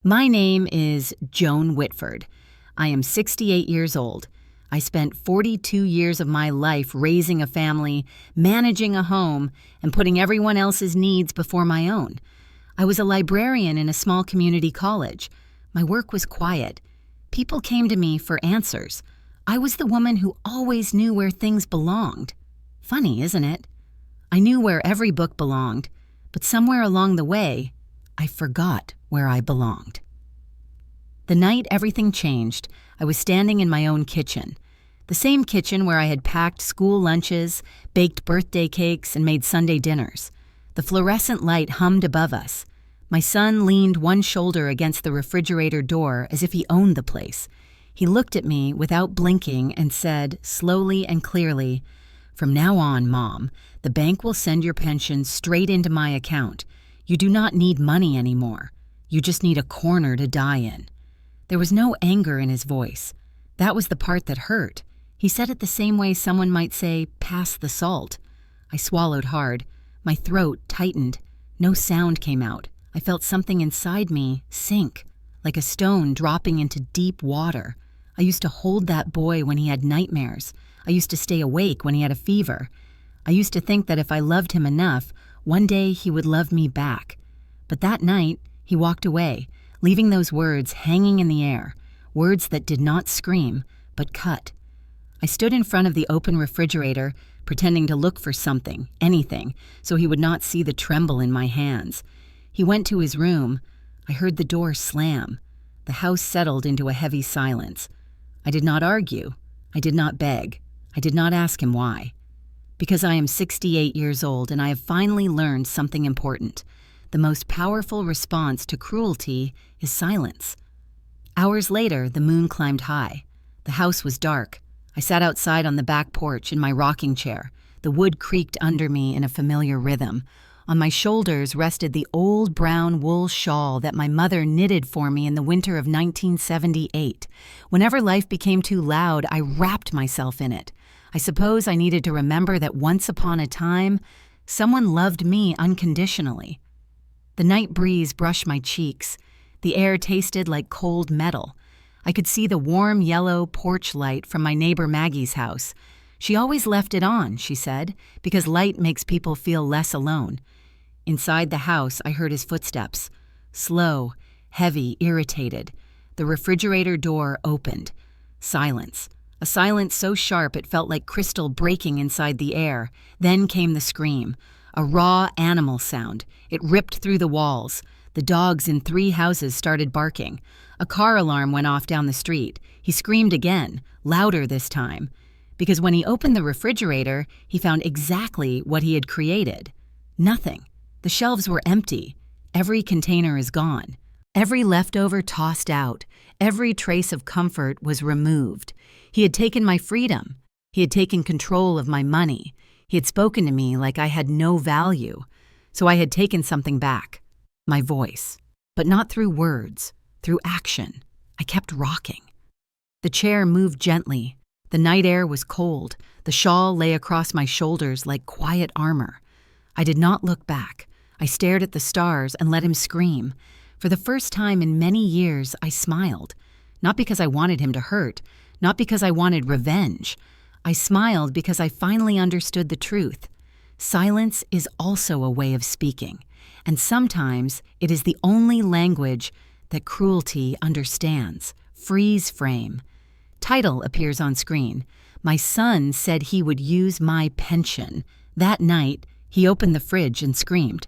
My name is Joan Whitford. I am 68 years old. I spent 42 years of my life raising a family, managing a home, and putting everyone else's needs before my own. I was a librarian in a small community college. My work was quiet. People came to me for answers. I was the woman who always knew where things belonged. Funny, isn't it? I knew where every book belonged, but somewhere along the way, I forgot where I belonged. The night everything changed, I was standing in my own kitchen. The same kitchen where I had packed school lunches, baked birthday cakes, and made Sunday dinners. The fluorescent light hummed above us. My son leaned one shoulder against the refrigerator door as if he owned the place. He looked at me without blinking and said, slowly and clearly, "From now on, Mom, the bank will send your pension straight into my account. You do not need money anymore. You just need a corner to die in." There was no anger in his voice. That was the part that hurt. He said it the same way someone might say, "Pass the salt." I swallowed hard. My throat tightened. No sound came out. I felt something inside me sink, like a stone dropping into deep water. I used to hold that boy when he had nightmares. I used to stay awake when he had a fever. I used to think that if I loved him enough, one day he would love me back. But that night, he walked away, leaving those words hanging in the air, words that did not scream, but cut. I stood in front of the open refrigerator, pretending to look for something, anything, so he would not see the tremble in my hands. He went to his room. I heard the door slam. The house settled into a heavy silence. I did not argue. I did not beg. I did not ask him why. Because I am 68 years old and I have finally learned something important. The most powerful response to cruelty is silence. Hours later, the moon climbed high. The house was dark. I sat outside on the back porch in my rocking chair. The wood creaked under me in a familiar rhythm. On my shoulders rested the old brown wool shawl that my mother knitted for me in the winter of 1978. Whenever life became too loud, I wrapped myself in it. I suppose I needed to remember that once upon a time, someone loved me unconditionally. The night breeze brushed my cheeks. The air tasted like cold metal. I could see the warm yellow porch light from my neighbor Maggie's house. She always left it on, she said, because light makes people feel less alone. Inside the house, I heard his footsteps. Slow, heavy, irritated. The refrigerator door opened. Silence. A silence so sharp it felt like crystal breaking inside the air. Then came the scream. A raw animal sound. It ripped through the walls. The dogs in 3 houses started barking. A car alarm went off down the street. He screamed again, louder this time. Because when he opened the refrigerator, he found exactly what he had created. Nothing. The shelves were empty. Every container is gone. Every leftover tossed out. Every trace of comfort was removed. He had taken my freedom. He had taken control of my money. He had spoken to me like I had no value. So I had taken something back. My voice. But not through words, through action. I kept rocking. The chair moved gently. The night air was cold. The shawl lay across my shoulders like quiet armor. I did not look back. I stared at the stars and let him scream. For the first time in many years, I smiled. Not because I wanted him to hurt. Not because I wanted revenge. I smiled because I finally understood the truth. Silence is also a way of speaking. And sometimes it is the only language that cruelty understands. Freeze frame. Title appears on screen. My son said he would use my pension. That night, he opened the fridge and screamed.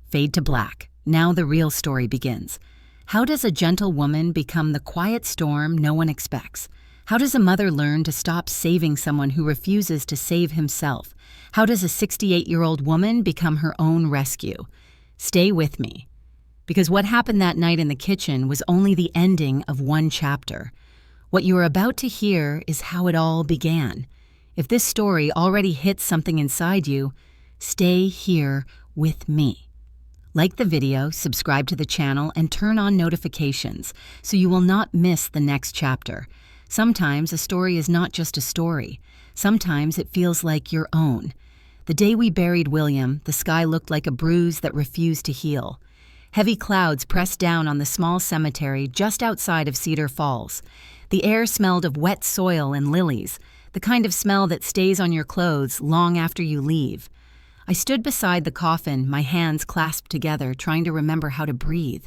Fade to black. Now the real story begins. How does a gentle woman become the quiet storm no one expects? How does a mother learn to stop saving someone who refuses to save himself? How does a 68-year-old woman become her own rescue? Stay with me. Because what happened that night in the kitchen was only the ending of one chapter. What you are about to hear is how it all began. If this story already hits something inside you, stay here with me. Like the video, subscribe to the channel, and turn on notifications so you will not miss the next chapter. Sometimes a story is not just a story. Sometimes it feels like your own. The day we buried William, the sky looked like a bruise that refused to heal. Heavy clouds pressed down on the small cemetery just outside of Cedar Falls. The air smelled of wet soil and lilies, the kind of smell that stays on your clothes long after you leave. I stood beside the coffin, my hands clasped together, trying to remember how to breathe.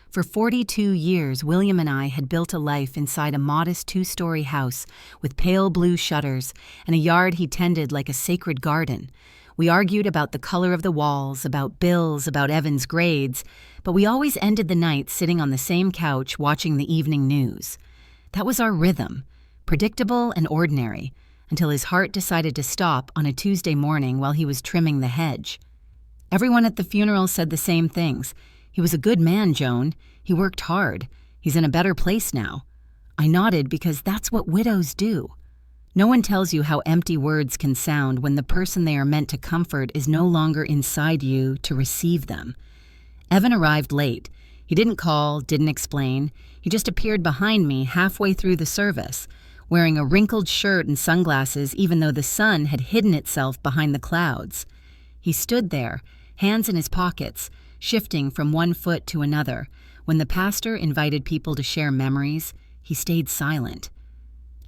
For 42 years, William and I had built a life inside a modest 2-story house with pale blue shutters and a yard he tended like a sacred garden. We argued about the color of the walls, about bills, about Evan's grades, but we always ended the night sitting on the same couch watching the evening news. That was our rhythm, predictable and ordinary, until his heart decided to stop on a Tuesday morning while he was trimming the hedge. Everyone at the funeral said the same things. "He was a good man, Joan. He worked hard. He's in a better place now." I nodded because that's what widows do. No one tells you how empty words can sound when the person they are meant to comfort is no longer inside you to receive them. Evan arrived late. He didn't call, didn't explain. He just appeared behind me halfway through the service, wearing a wrinkled shirt and sunglasses even though the sun had hidden itself behind the clouds. He stood there, hands in his pockets, shifting from one foot to another. When the pastor invited people to share memories, he stayed silent.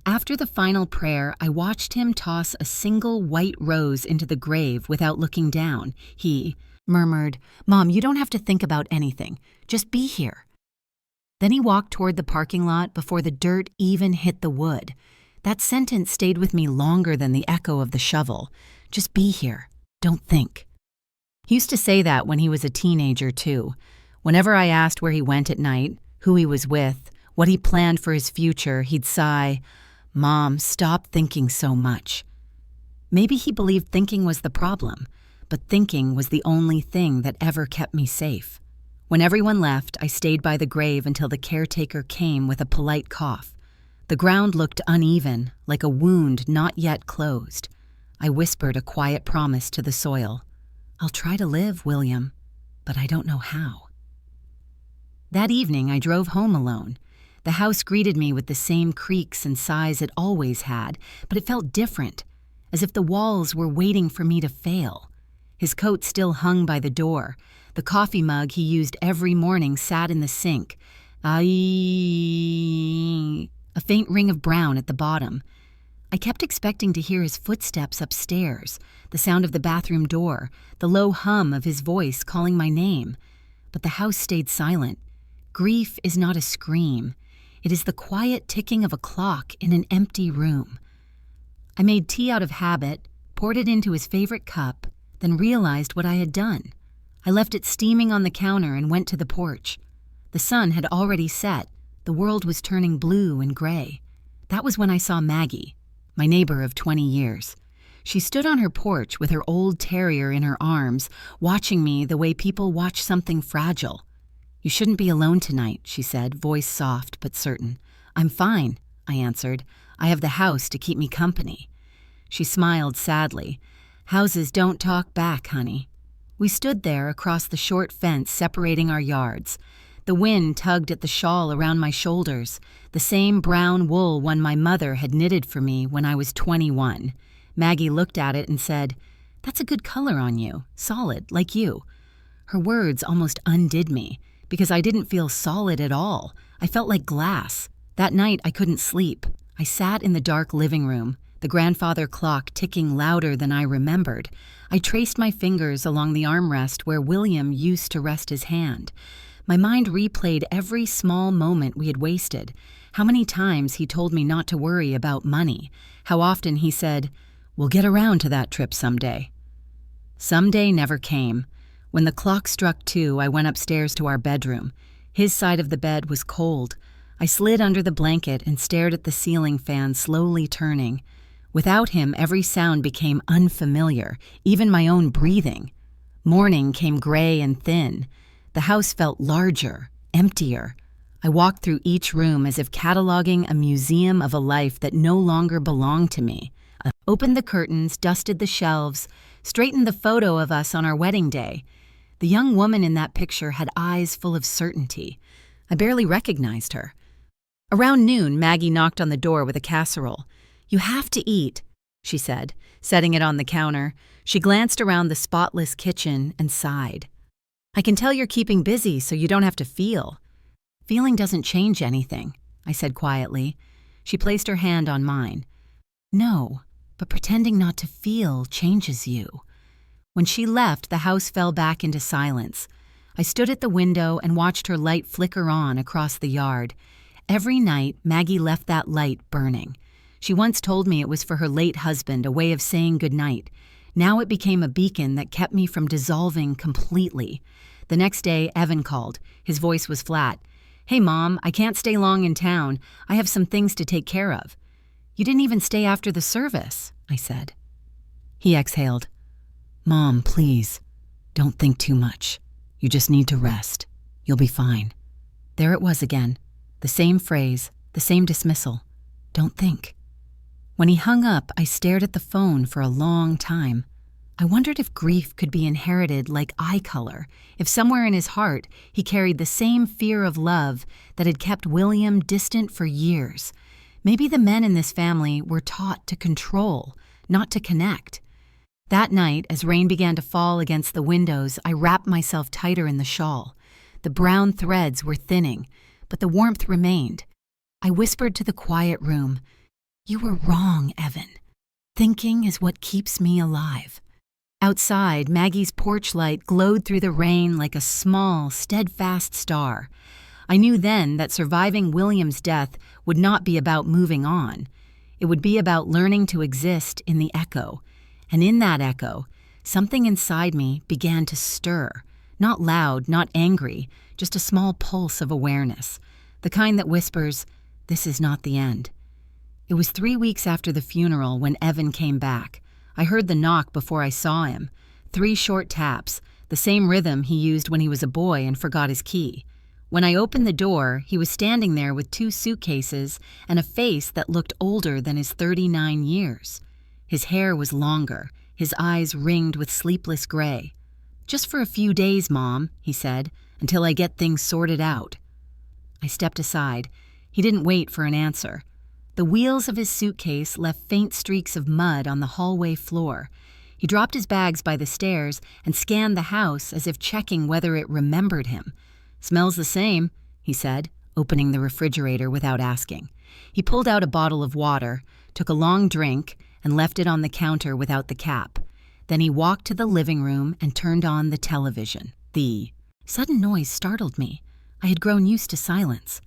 After the final prayer, I watched him toss a single white rose into the grave without looking down. He murmured, "Mom, you don't have to think about anything. Just be here." Then he walked toward the parking lot before the dirt even hit the wood. That sentence stayed with me longer than the echo of the shovel. Just be here. Don't think. He used to say that when he was a teenager, too. Whenever I asked where he went at night, who he was with, what he planned for his future, he'd sigh, "Mom, stop thinking so much." Maybe he believed thinking was the problem, but thinking was the only thing that ever kept me safe. When everyone left, I stayed by the grave until the caretaker came with a polite cough. The ground looked uneven, like a wound not yet closed. I whispered a quiet promise to the soil. "I'll try to live, William, but I don't know how." That evening, I drove home alone. The house greeted me with the same creaks and sighs it always had, but it felt different, as if the walls were waiting for me to fail. His coat still hung by the door. The coffee mug he used every morning sat in the sink. A faint ring of brown at the bottom. I kept expecting to hear his footsteps upstairs, the sound of the bathroom door, the low hum of his voice calling my name. But the house stayed silent. Grief is not a scream. It is the quiet ticking of a clock in an empty room. I made tea out of habit, poured it into his favorite cup, then realized what I had done. I left it steaming on the counter and went to the porch. The sun had already set. The world was turning blue and gray. That was when I saw Maggie, my neighbor of 20 years. She stood on her porch with her old terrier in her arms, watching me the way people watch something fragile. "You shouldn't be alone tonight," she said, voice soft but certain. "I'm fine," I answered. "I have the house to keep me company." She smiled sadly. "Houses don't talk back, honey." We stood there across the short fence separating our yards. The wind tugged at the shawl around my shoulders, the same brown wool one my mother had knitted for me when I was 21. Maggie looked at it and said, "That's a good color on you, solid, like you." Her words almost undid me, because I didn't feel solid at all. I felt like glass. That night I couldn't sleep. I sat in the dark living room, the grandfather clock ticking louder than I remembered. I traced my fingers along the armrest where William used to rest his hand. My mind replayed every small moment we had wasted. How many times he told me not to worry about money. How often he said, "We'll get around to that trip someday." Someday never came. When the clock struck 2, I went upstairs to our bedroom. His side of the bed was cold. I slid under the blanket and stared at the ceiling fan slowly turning. Without him, every sound became unfamiliar, even my own breathing. Morning came gray and thin. The house felt larger, emptier. I walked through each room as if cataloging a museum of a life that no longer belonged to me. I opened the curtains, dusted the shelves, straightened the photo of us on our wedding day. The young woman in that picture had eyes full of certainty. I barely recognized her. Around noon, Maggie knocked on the door with a casserole. "You have to eat," she said, setting it on the counter. She glanced around the spotless kitchen and sighed. I can tell you're keeping busy so you don't have to feel. Feeling doesn't change anything, I said quietly. She placed her hand on mine. No, but pretending not to feel changes you. When she left, the house fell back into silence. I stood at the window and watched her light flicker on across the yard. Every night, Maggie left that light burning. She once told me it was for her late husband, a way of saying goodnight. Now it became a beacon that kept me from dissolving completely. The next day, Evan called. His voice was flat. "Hey, Mom, I can't stay long in town. I have some things to take care of." "You didn't even stay after the service," I said. He exhaled. "Mom, please, don't think too much. You just need to rest. You'll be fine." There it was again. The same phrase, the same dismissal. Don't think. When he hung up, I stared at the phone for a long time. I wondered if grief could be inherited like eye color, if somewhere in his heart he carried the same fear of love that had kept William distant for years. Maybe the men in this family were taught to control, not to connect. That night, as rain began to fall against the windows, I wrapped myself tighter in the shawl. The brown threads were thinning, but the warmth remained. I whispered to the quiet room, "You were wrong, Evan. Thinking is what keeps me alive." Outside, Maggie's porch light glowed through the rain like a small, steadfast star. I knew then that surviving William's death would not be about moving on. It would be about learning to exist in the echo. And in that echo, something inside me began to stir. Not loud, not angry, just a small pulse of awareness. The kind that whispers, "This is not the end." It was 3 weeks after the funeral when Evan came back. I heard the knock before I saw him. 3 short taps, the same rhythm he used when he was a boy and forgot his key. When I opened the door, he was standing there with 2 suitcases and a face that looked older than his 39 years. His hair was longer, his eyes ringed with sleepless gray. "Just for a few days, Mom," he said, "until I get things sorted out." I stepped aside. He didn't wait for an answer. The wheels of his suitcase left faint streaks of mud on the hallway floor. He dropped his bags by the stairs and scanned the house as if checking whether it remembered him. "Smells the same," he said, opening the refrigerator without asking. He pulled out a bottle of water, took a long drink, and left it on the counter without the cap. Then he walked to the living room and turned on the television. The sudden noise startled me. I had grown used to silence.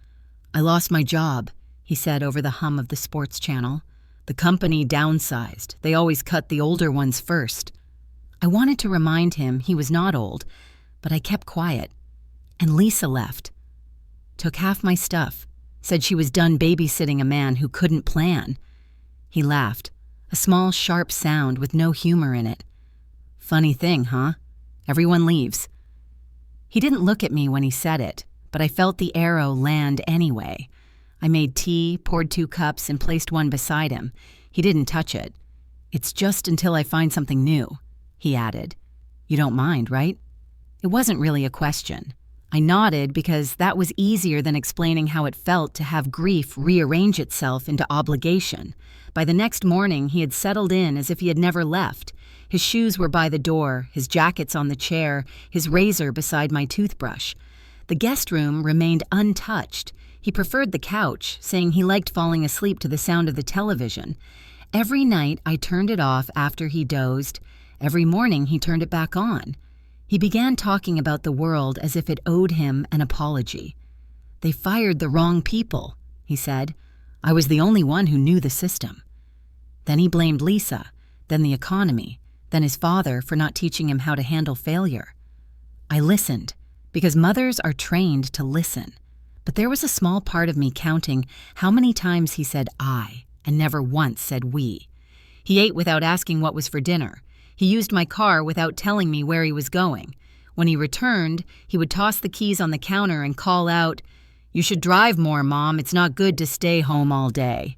"I lost my job," he said over the hum of the sports channel. "The company downsized. They always cut the older ones first." I wanted to remind him he was not old, but I kept quiet. And Lisa left. Took half my stuff. Said she was done babysitting a man who couldn't plan. He laughed, a small, sharp sound with no humor in it. "Funny thing, huh? Everyone leaves." He didn't look at me when he said it, but I felt the arrow land anyway. I made tea, poured 2 cups, and placed one beside him. He didn't touch it. "It's just until I find something new," he added. "You don't mind, right?" It wasn't really a question. I nodded because that was easier than explaining how it felt to have grief rearrange itself into obligation. By the next morning, he had settled in as if he had never left. His shoes were by the door, his jackets on the chair, his razor beside my toothbrush. The guest room remained untouched. He preferred the couch, saying he liked falling asleep to the sound of the television. Every night I turned it off after he dozed. Every morning he turned it back on. He began talking about the world as if it owed him an apology. "They fired the wrong people," he said. "I was the only one who knew the system." Then he blamed Lisa, then the economy, then his father for not teaching him how to handle failure. I listened, because mothers are trained to listen. But there was a small part of me counting how many times he said "I" and never once said "we." He ate without asking what was for dinner. He used my car without telling me where he was going. When he returned, he would toss the keys on the counter and call out, "You should drive more, Mom. It's not good to stay home all day."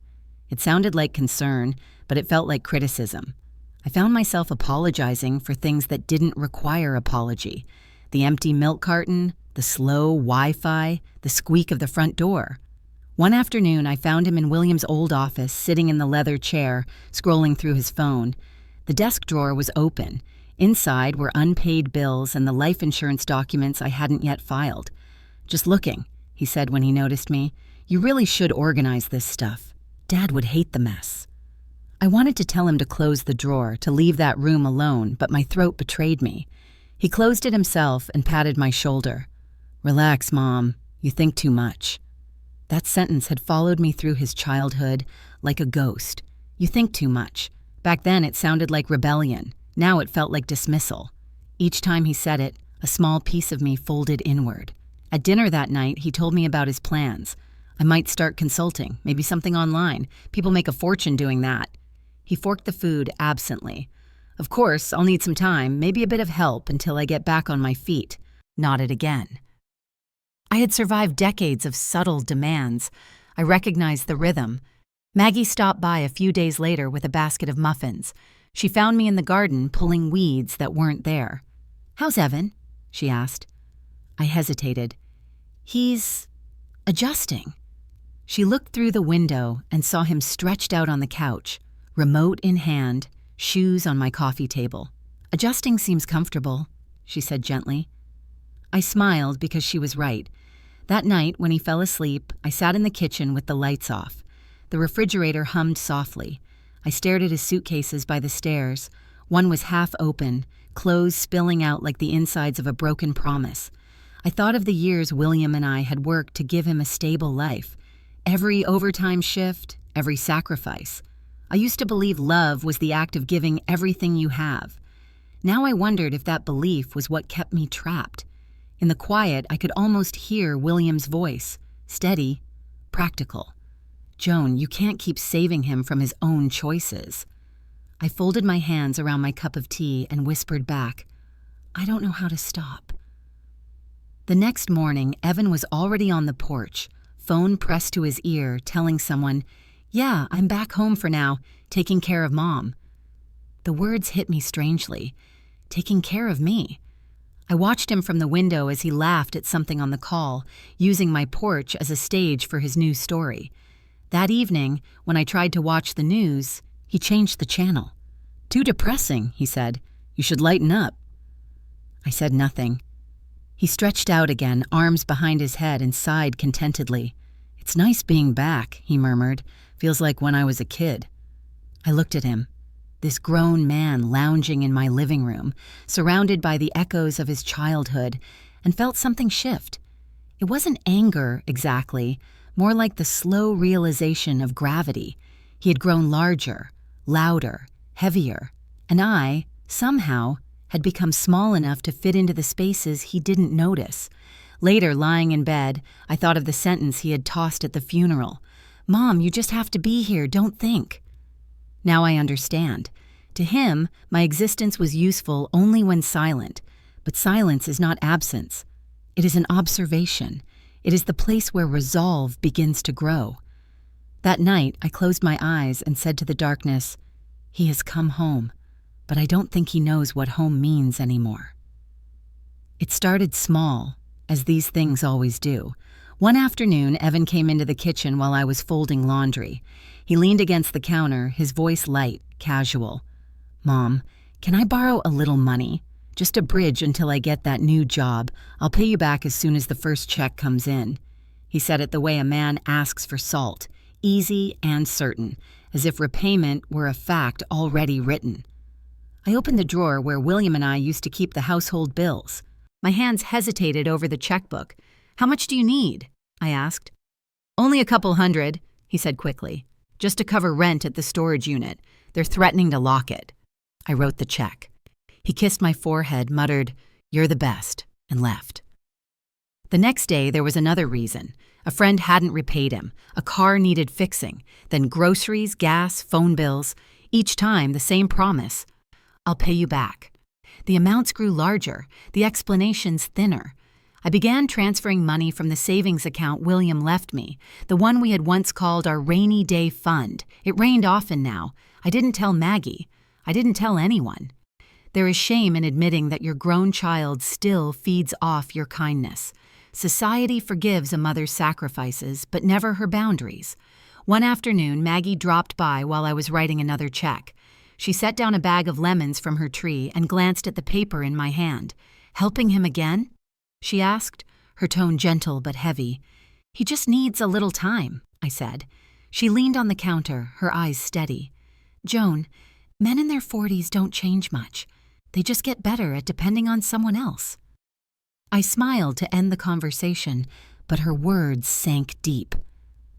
It sounded like concern, but it felt like criticism. I found myself apologizing for things that didn't require apology. The empty milk carton, the slow Wi-Fi, the squeak of the front door. One afternoon, I found him in William's old office, sitting in the leather chair, scrolling through his phone. The desk drawer was open. Inside were unpaid bills and the life insurance documents I hadn't yet filed. "Just looking," he said when he noticed me. "You really should organize this stuff. Dad would hate the mess." I wanted to tell him to close the drawer, to leave that room alone, but my throat betrayed me. He closed it himself and patted my shoulder. "Relax, Mom. You think too much." That sentence had followed me through his childhood like a ghost. You think too much. Back then it sounded like rebellion. Now it felt like dismissal. Each time he said it, a small piece of me folded inward. At dinner that night, he told me about his plans. I might start consulting, maybe something online. People make a fortune doing that. He forked the food absently. "Of course, I'll need some time, maybe a bit of help until I get back on my feet." Nodded again. I had survived decades of subtle demands. I recognized the rhythm. Maggie stopped by a few days later with a basket of muffins. She found me in the garden pulling weeds that weren't there. "How's Evan?" she asked. I hesitated. "He's adjusting." She looked through the window and saw him stretched out on the couch, remote in hand, shoes on my coffee table. "Adjusting seems comfortable," she said gently. I smiled because she was right. That night, when he fell asleep, I sat in the kitchen with the lights off. The refrigerator hummed softly. I stared at his suitcases by the stairs. One was half open, clothes spilling out like the insides of a broken promise. I thought of the years William and I had worked to give him a stable life. Every overtime shift, every sacrifice. I used to believe love was the act of giving everything you have. Now I wondered if that belief was what kept me trapped. In the quiet, I could almost hear William's voice, steady, practical. "Joan, you can't keep saving him from his own choices." I folded my hands around my cup of tea and whispered back, "I don't know how to stop." The next morning, Evan was already on the porch, phone pressed to his ear, telling someone, "Yeah, I'm back home for now, taking care of Mom." The words hit me strangely. Taking care of me. I watched him from the window as he laughed at something on the call, using my porch as a stage for his new story. That evening, when I tried to watch the news, he changed the channel. "Too depressing," he said. "You should lighten up." I said nothing. He stretched out again, arms behind his head, and sighed contentedly. "It's nice being back," he murmured. "Feels like when I was a kid." I looked at him. This grown man lounging in my living room, surrounded by the echoes of his childhood, and felt something shift. It wasn't anger, exactly, more like the slow realization of gravity. He had grown larger, louder, heavier, and I, somehow, had become small enough to fit into the spaces he didn't notice. Later, lying in bed, I thought of the sentence he had tossed at the funeral. "Mom, you just have to be here, don't think." Now I understand. To him, my existence was useful only when silent. But silence is not absence. It is an observation. It is the place where resolve begins to grow. That night, I closed my eyes and said to the darkness, "He has come home, but I don't think he knows what home means anymore." It started small, as these things always do. One afternoon, Evan came into the kitchen while I was folding laundry. He leaned against the counter, his voice light, casual. "Mom, can I borrow a little money? Just a bridge until I get that new job. I'll pay you back as soon as the first check comes in." He said it the way a man asks for salt, easy and certain, as if repayment were a fact already written. I opened the drawer where William and I used to keep the household bills. My hands hesitated over the checkbook. "How much do you need?" I asked. "Only a couple $100, he said quickly. "Just to cover rent at the storage unit. They're threatening to lock it." I wrote the check. He kissed my forehead, muttered, "You're the best," and left. The next day, there was another reason. A friend hadn't repaid him. A car needed fixing. Then groceries, gas, phone bills. Each time, the same promise. "I'll pay you back." The amounts grew larger, the explanations thinner. I began transferring money from the savings account William left me, the one we had once called our rainy day fund. It rained often now. I didn't tell Maggie. I didn't tell anyone. There is shame in admitting that your grown child still feeds off your kindness. Society forgives a mother's sacrifices, but never her boundaries. One afternoon, Maggie dropped by while I was writing another check. She set down a bag of lemons from her tree and glanced at the paper in my hand. "Helping him again?" she asked, her tone gentle but heavy. "He just needs a little time," I said. She leaned on the counter, her eyes steady. "Joan, men in their 40s don't change much. They just get better at depending on someone else." I smiled to end the conversation, but her words sank deep.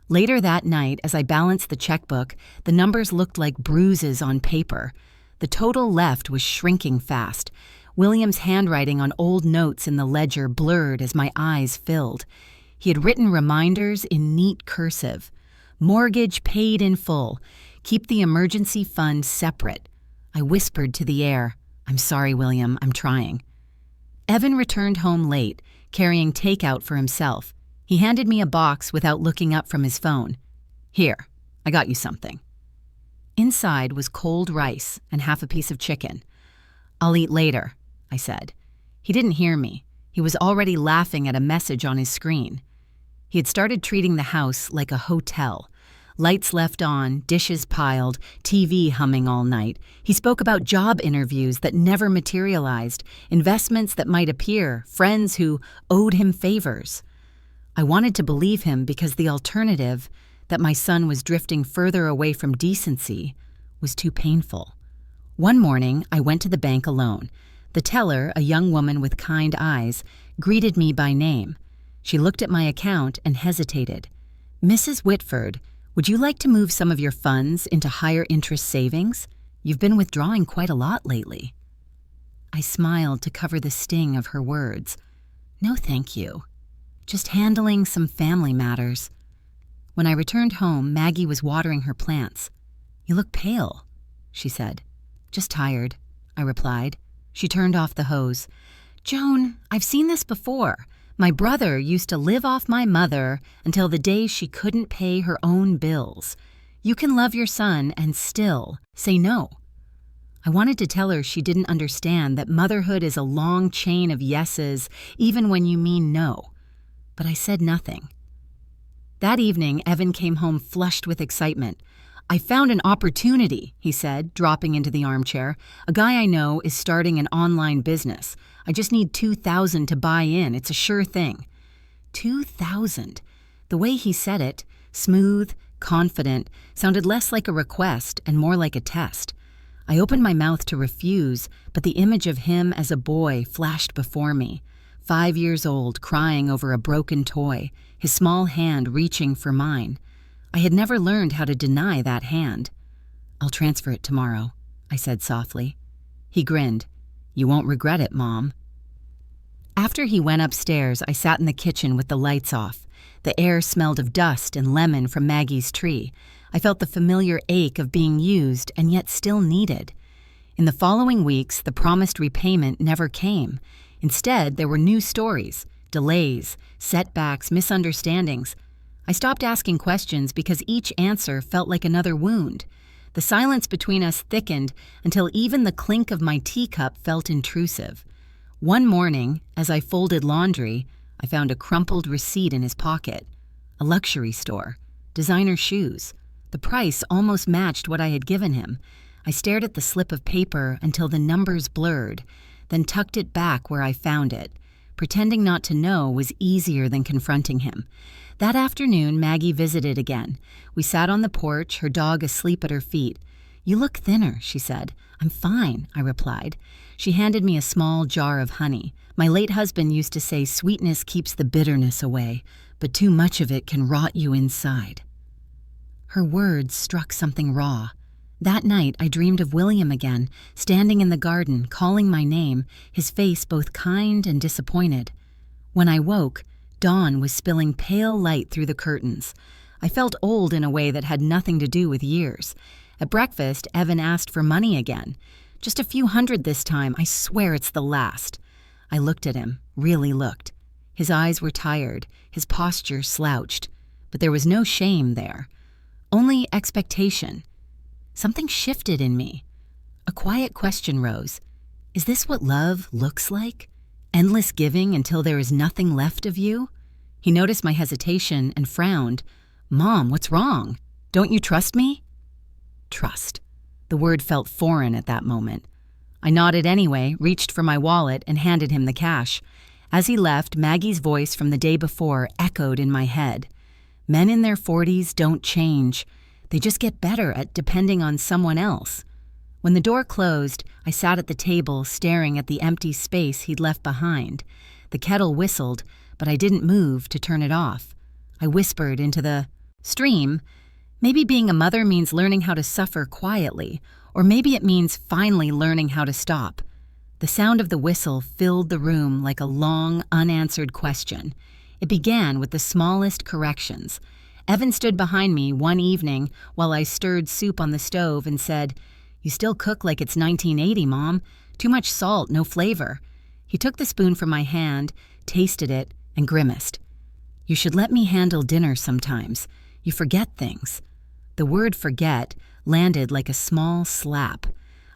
Later that night, as I balanced the checkbook, the numbers looked like bruises on paper. The total left was shrinking fast. William's handwriting on old notes in the ledger blurred as my eyes filled. He had written reminders in neat cursive. "Mortgage paid in full. Keep the emergency fund separate." I whispered to the air, "I'm sorry, William, I'm trying." Evan returned home late, carrying takeout for himself. He handed me a box without looking up from his phone. "Here, I got you something." Inside was cold rice and half a piece of chicken. "I'll eat later," I said. He didn't hear me. He was already laughing at a message on his screen. He had started treating the house like a hotel. Lights left on, dishes piled, TV humming all night. He spoke about job interviews that never materialized, investments that might appear, friends who owed him favors. I wanted to believe him because the alternative, that my son was drifting further away from decency, was too painful. One morning, I went to the bank alone. The teller, a young woman with kind eyes, greeted me by name. She looked at my account and hesitated. "Mrs. Whitford, would you like to move some of your funds into higher interest savings? You've been withdrawing quite a lot lately." I smiled to cover the sting of her words. "No, thank you. Just handling some family matters." When I returned home, Maggie was watering her plants. "You look pale," she said. "Just tired," I replied. She turned off the hose. "Joan, I've seen this before. My brother used to live off my mother until the day she couldn't pay her own bills. You can love your son and still say no." I wanted to tell her she didn't understand that motherhood is a long chain of yeses, even when you mean no. But I said nothing. That evening, Evan came home flushed with excitement. "I found an opportunity," he said, dropping into the armchair. "A guy I know is starting an online business. I just need $2,000 to buy in. It's a sure thing." 2,000. The way he said it, smooth, confident, sounded less like a request and more like a test. I opened my mouth to refuse, but the image of him as a boy flashed before me. 5 years old, crying over a broken toy, his small hand reaching for mine. I had never learned how to deny that hand. "I'll transfer it tomorrow," I said softly. He grinned. "You won't regret it, Mom." After he went upstairs, I sat in the kitchen with the lights off. The air smelled of dust and lemon from Maggie's tree. I felt the familiar ache of being used and yet still needed. In the following weeks, the promised repayment never came. Instead, there were new stories, delays, setbacks, misunderstandings. I stopped asking questions because each answer felt like another wound. The silence between us thickened until even the clink of my teacup felt intrusive. One morning, as I folded laundry, I found a crumpled receipt in his pocket. A luxury store, designer shoes. The price almost matched what I had given him. I stared at the slip of paper until the numbers blurred, then tucked it back where I found it. Pretending not to know was easier than confronting him. That afternoon, Maggie visited again. We sat on the porch, her dog asleep at her feet. "You look thinner," she said. "I'm fine," I replied. She handed me a small jar of honey. My late husband used to say sweetness keeps the bitterness away, but too much of it can rot you inside. Her words struck something raw. That night, I dreamed of William again, standing in the garden, calling my name, his face both kind and disappointed. When I woke, dawn was spilling pale light through the curtains. I felt old in a way that had nothing to do with years. At breakfast, Evan asked for money again. "Just a few hundred this time. I swear it's the last." I looked at him, really looked. His eyes were tired, his posture slouched, but there was no shame there. Only expectation. Something shifted in me. A quiet question rose. Is this what love looks like? Endless giving until there is nothing left of you? He noticed my hesitation and frowned. "Mom, what's wrong? Don't you trust me?" Trust. The word felt foreign at that moment. I nodded anyway, reached for my wallet, and handed him the cash. As he left, Maggie's voice from the day before echoed in my head. Men in their 40s don't change. They just get better at depending on someone else. When the door closed, I sat at the table staring at the empty space he'd left behind. The kettle whistled, but I didn't move to turn it off. I whispered into the stream, maybe being a mother means learning how to suffer quietly, or maybe it means finally learning how to stop. The sound of the whistle filled the room like a long, unanswered question. It began with the smallest corrections. Evan stood behind me one evening while I stirred soup on the stove and said, "You still cook like it's 1980, Mom. Too much salt, no flavor." He took the spoon from my hand, tasted it, and grimaced. "You should let me handle dinner sometimes. You forget things." The word forget landed like a small slap.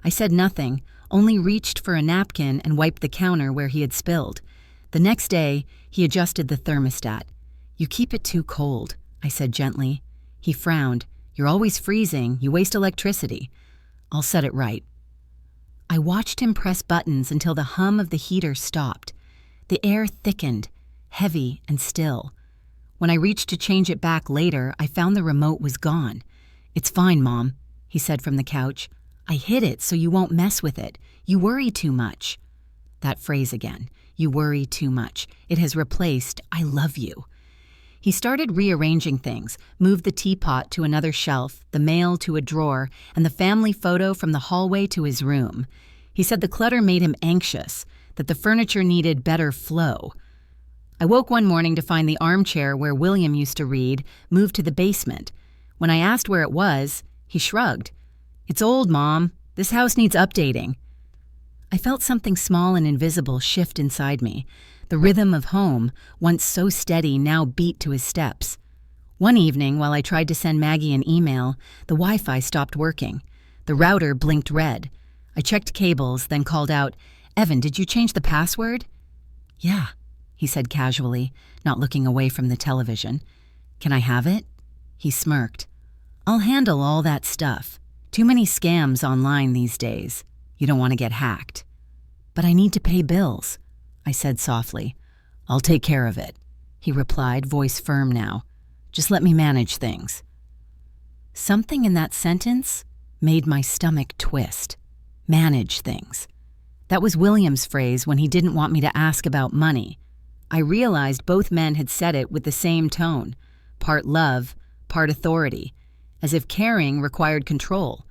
I said nothing, only reached for a napkin and wiped the counter where he had spilled. The next day, he adjusted the thermostat. "You keep it too cold," I said gently. He frowned. "You're always freezing. You waste electricity." "I'll set it right." I watched him press buttons until the hum of the heater stopped. The air thickened, heavy and still. When I reached to change it back later, I found the remote was gone. "It's fine, Mom," he said from the couch. "I hid it so you won't mess with it. You worry too much." That phrase again, "you worry too much." It has replaced "I love you." He started rearranging things, moved the teapot to another shelf, the mail to a drawer, and the family photo from the hallway to his room. He said the clutter made him anxious, that the furniture needed better flow. I woke one morning to find the armchair where William used to read moved to the basement. When I asked where it was, he shrugged. "It's old, Mom. This house needs updating." I felt something small and invisible shift inside me. The rhythm of home, once so steady, now beat to his steps. One evening, while I tried to send Maggie an email, the Wi-Fi stopped working. The router blinked red. I checked cables, then called out, "Evan, did you change the password?" "Yeah," he said casually, not looking away from the television. "Can I have it?" He smirked. "I'll handle all that stuff. Too many scams online these days. You don't want to get hacked." "But I need to pay bills," I said softly. "I'll take care of it," he replied, voice firm now. "Just let me manage things." Something in that sentence made my stomach twist. Manage things. That was William's phrase when he didn't want me to ask about money. I realized both men had said it with the same tone, part love, part authority, as if caring required control.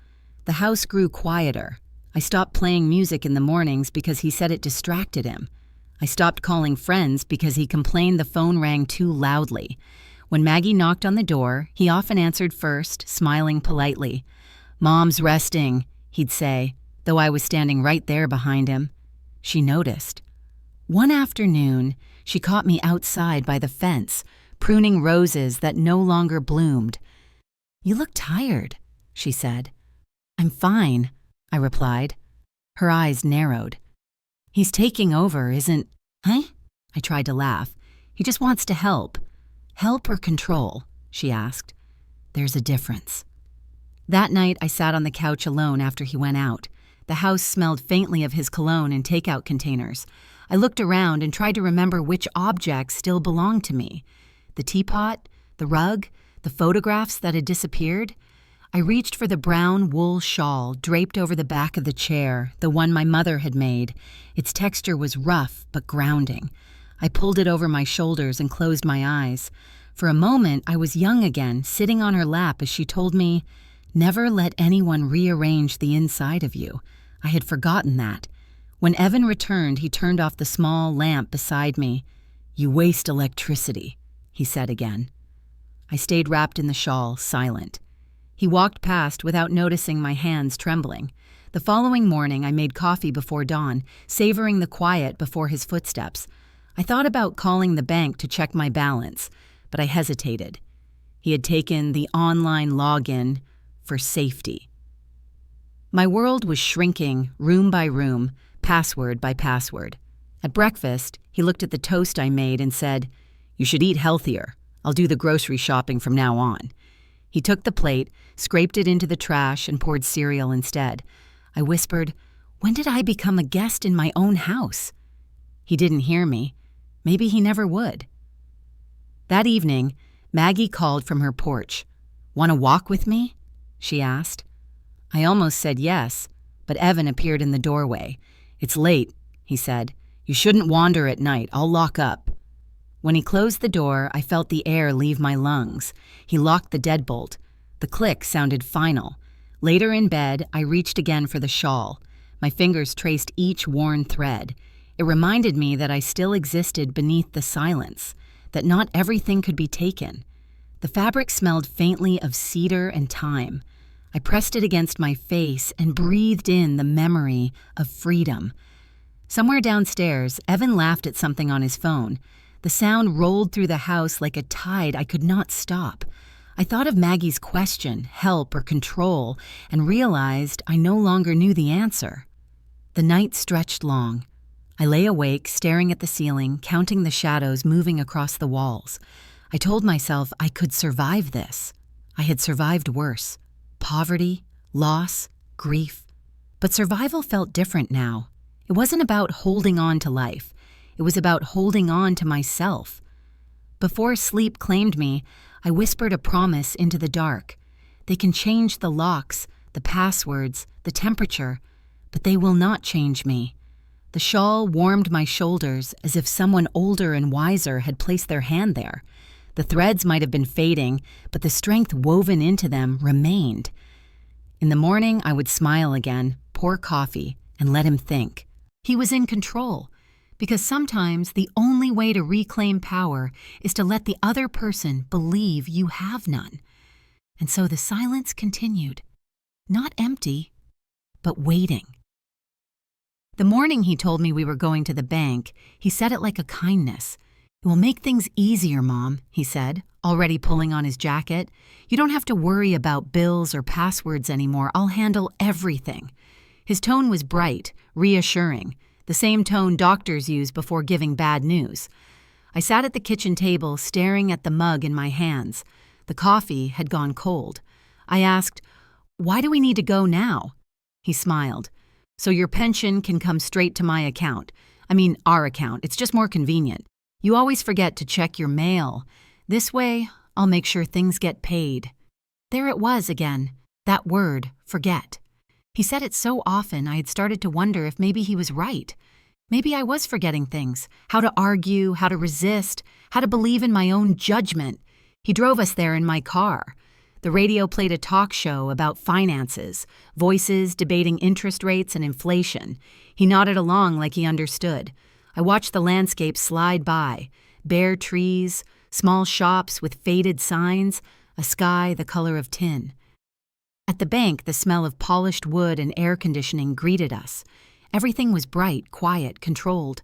The house grew quieter. I stopped playing music in the mornings because he said it distracted him. I stopped calling friends because he complained the phone rang too loudly. When Maggie knocked on the door, he often answered first, smiling politely. "Mom's resting," he'd say, though I was standing right there behind him. She noticed. One afternoon, she caught me outside by the fence, pruning roses that no longer bloomed. "You look tired," she said. "I'm fine," I replied. Her eyes narrowed. "He's taking over, isn't—" "Huh?" I tried to laugh. "He just wants to help." "Help or control?" she asked. "There's a difference." That night, I sat on the couch alone after he went out. The house smelled faintly of his cologne in takeout containers. I looked around and tried to remember which objects still belonged to me. The teapot, the rug, the photographs that had disappeared. I reached for the brown wool shawl draped over the back of the chair, the one my mother had made. Its texture was rough but grounding. I pulled it over my shoulders and closed my eyes. For a moment, I was young again, sitting on her lap as she told me, "Never let anyone rearrange the inside of you." I had forgotten that. When Evan returned, he turned off the small lamp beside me. "You waste electricity," he said again. I stayed wrapped in the shawl, silent. He walked past without noticing my hands trembling. The following morning, I made coffee before dawn, savoring the quiet before his footsteps. I thought about calling the bank to check my balance, but I hesitated. He had taken the online login for safety. My world was shrinking, room by room, password by password. At breakfast, he looked at the toast I made and said, "You should eat healthier. I'll do the grocery shopping from now on." He took the plate, scraped it into the trash, and poured cereal instead. I whispered, "When did I become a guest in my own house?" He didn't hear me. Maybe he never would. That evening, Maggie called from her porch. "Want to walk with me?" she asked. I almost said yes, but Evan appeared in the doorway. "It's late," he said. "You shouldn't wander at night. I'll lock up." When he closed the door, I felt the air leave my lungs. He locked the deadbolt. The click sounded final. Later in bed, I reached again for the shawl. My fingers traced each worn thread. It reminded me that I still existed beneath the silence, that not everything could be taken. The fabric smelled faintly of cedar and thyme. I pressed it against my face and breathed in the memory of freedom. Somewhere downstairs, Evan laughed at something on his phone. The sound rolled through the house like a tide I could not stop. I thought of Maggie's question, help or control, and realized I no longer knew the answer. The night stretched long. I lay awake, staring at the ceiling, counting the shadows moving across the walls. I told myself I could survive this. I had survived worse. Poverty, loss, grief. But survival felt different now. It wasn't about holding on to life. It was about holding on to myself. Before sleep claimed me, I whispered a promise into the dark. They can change the locks, the passwords, the temperature, but they will not change me. The shawl warmed my shoulders as if someone older and wiser had placed their hand there. The threads might have been fading, but the strength woven into them remained. In the morning, I would smile again, pour coffee, and let him think. He was in control. Because sometimes the only way to reclaim power is to let the other person believe you have none. And so the silence continued, not empty, but waiting. The morning he told me we were going to the bank, he said it like a kindness. "It will make things easier, Mom," he said, already pulling on his jacket. "You don't have to worry about bills or passwords anymore. I'll handle everything." His tone was bright, reassuring. The same tone doctors use before giving bad news. I sat at the kitchen table staring at the mug in my hands. The coffee had gone cold. I asked, "Why do we need to go now?" He smiled. "So your pension can come straight to my account. I mean, our account. It's just more convenient. You always forget to check your mail. This way, I'll make sure things get paid." There it was again, that word, forget. He said it so often I had started to wonder if maybe he was right. Maybe I was forgetting things, how to argue, how to resist, how to believe in my own judgment. He drove us there in my car. The radio played a talk show about finances, voices debating interest rates and inflation. He nodded along like he understood. I watched the landscape slide by, bare trees, small shops with faded signs, a sky the color of tin. At the bank, the smell of polished wood and air conditioning greeted us. Everything was bright, quiet, controlled.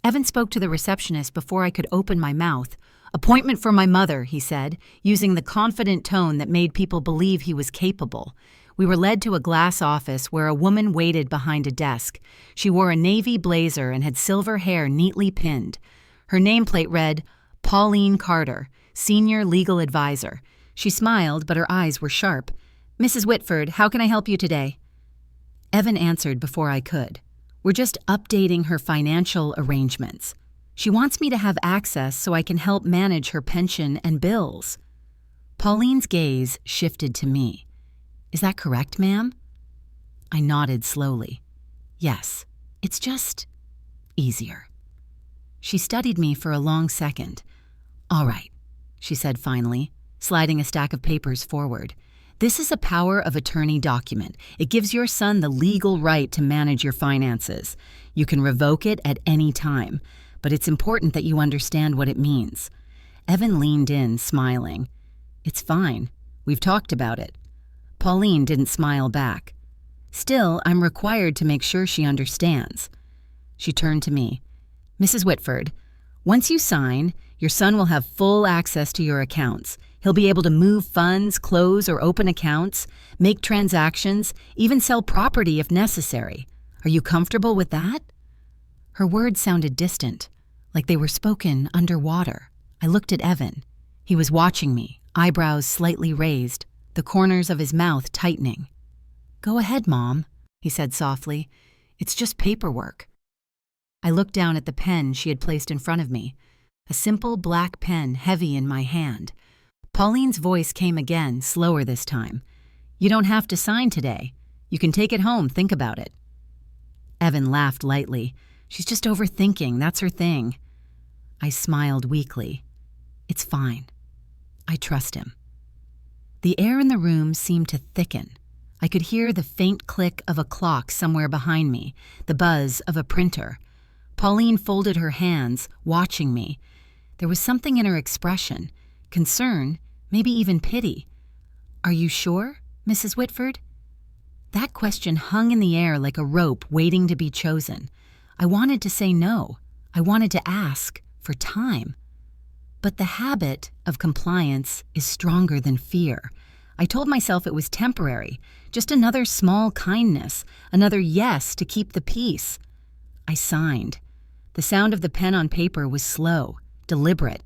Evan spoke to the receptionist before I could open my mouth. "Appointment for my mother," he said, using the confident tone that made people believe he was capable. We were led to a glass office where a woman waited behind a desk. She wore a navy blazer and had silver hair neatly pinned. Her nameplate read, "Pauline Carter, Senior Legal Advisor." She smiled, but her eyes were sharp. "Mrs. Whitford, how can I help you today?" Evan answered before I could. "We're just updating her financial arrangements. She wants me to have access so I can help manage her pension and bills." Pauline's gaze shifted to me. "Is that correct, ma'am?" I nodded slowly. "Yes, it's just easier." She studied me for a long second. "All right," she said finally, sliding a stack of papers forward. "This is a power of attorney document. It gives your son the legal right to manage your finances. You can revoke it at any time, but it's important that you understand what it means." Evan leaned in, smiling. "It's fine. We've talked about it." Pauline didn't smile back. "Still, I'm required to make sure she understands." She turned to me. "Mrs. Whitford, once you sign, your son will have full access to your accounts. He'll be able to move funds, close or open accounts, make transactions, even sell property if necessary. Are you comfortable with that?" Her words sounded distant, like they were spoken underwater. I looked at Evan. He was watching me, eyebrows slightly raised. the corners of his mouth tightening. "Go ahead, Mom," he said softly. "It's just paperwork." I looked down at the pen she had placed in front of me, a simple black pen heavy in my hand. Pauline's voice came again, slower this time. "You don't have to sign today. You can take it home, think about it." Evan laughed lightly. "She's just overthinking, that's her thing." I smiled weakly. "It's fine. I trust him." The air in the room seemed to thicken. I could hear the faint click of a clock somewhere behind me, the buzz of a printer. Pauline folded her hands, watching me. There was something in her expression, concern, maybe even pity. "Are you sure, Mrs. Whitford?" That question hung in the air like a rope waiting to be chosen. I wanted to say no. I wanted to ask for time. But the habit of compliance is stronger than fear. I told myself it was temporary, just another small kindness, another yes to keep the peace. I signed. The sound of the pen on paper was slow, deliberate.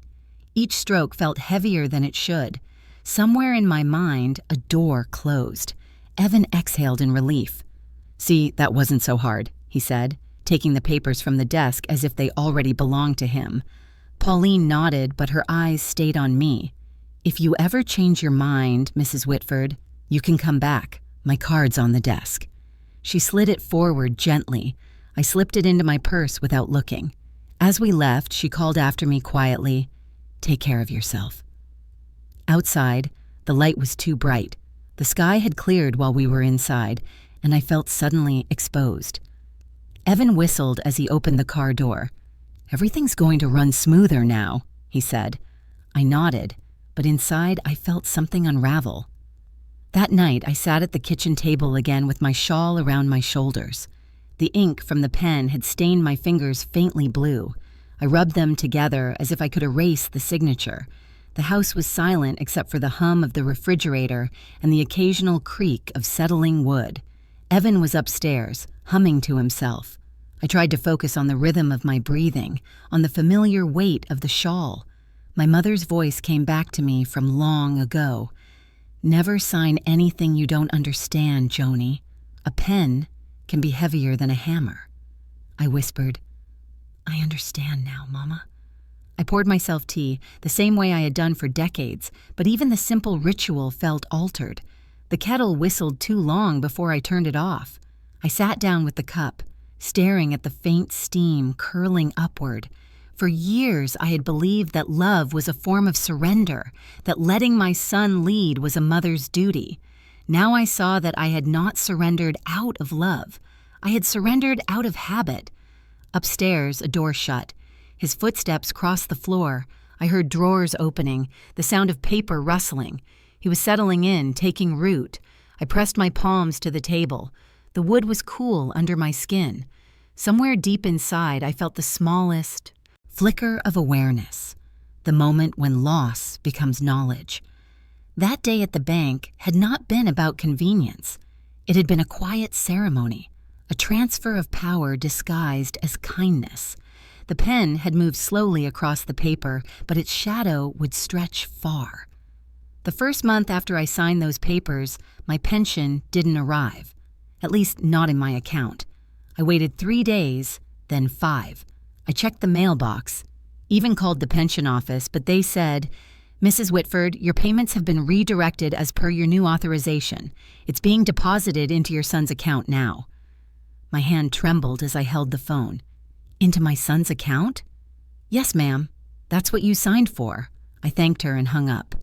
Each stroke felt heavier than it should. Somewhere in my mind, a door closed. Evan exhaled in relief. "See, that wasn't so hard," he said, taking the papers from the desk as if they already belonged to him. Pauline nodded, but her eyes stayed on me. "If you ever change your mind, Mrs. Whitford, you can come back. My card's on the desk." She slid it forward gently. I slipped it into my purse without looking. As we left, she called after me quietly, "Take care of yourself." Outside, the light was too bright. The sky had cleared while we were inside, and I felt suddenly exposed. Evan whistled as he opened the car door. "Everything's going to run smoother now," he said. I nodded, but inside I felt something unravel. That night, I sat at the kitchen table again with my shawl around my shoulders. The ink from the pen had stained my fingers faintly blue. I rubbed them together as if I could erase the signature. The house was silent except for the hum of the refrigerator and the occasional creak of settling wood. Evan was upstairs, humming to himself. I tried to focus on the rhythm of my breathing, on the familiar weight of the shawl. My mother's voice came back to me from long ago. "Never sign anything you don't understand, Joni. A pen can be heavier than a hammer." I whispered, "I understand now, Mama." I poured myself tea, the same way I had done for decades, but even the simple ritual felt altered. The kettle whistled too long before I turned it off. I sat down with the cup, staring at the faint steam curling upward. For years, I had believed that love was a form of surrender, that letting my son lead was a mother's duty. Now I saw that I had not surrendered out of love. I had surrendered out of habit. Upstairs, a door shut. His footsteps crossed the floor. I heard drawers opening, the sound of paper rustling. He was settling in, taking root. I pressed my palms to the table. The wood was cool under my skin. Somewhere deep inside, I felt the smallest flicker of awareness, the moment when loss becomes knowledge. That day at the bank had not been about convenience. It had been a quiet ceremony, a transfer of power disguised as kindness. The pen had moved slowly across the paper, but its shadow would stretch far. The first month after I signed those papers, my pension didn't arrive, at least not in my account. I waited 3 days, then 5. I checked the mailbox, even called the pension office, but they said, "Mrs. Whitford, your payments have been redirected as per your new authorization. It's being deposited into your son's account now." My hand trembled as I held the phone. "Into my son's account?" "Yes, ma'am. That's what you signed for." I thanked her and hung up.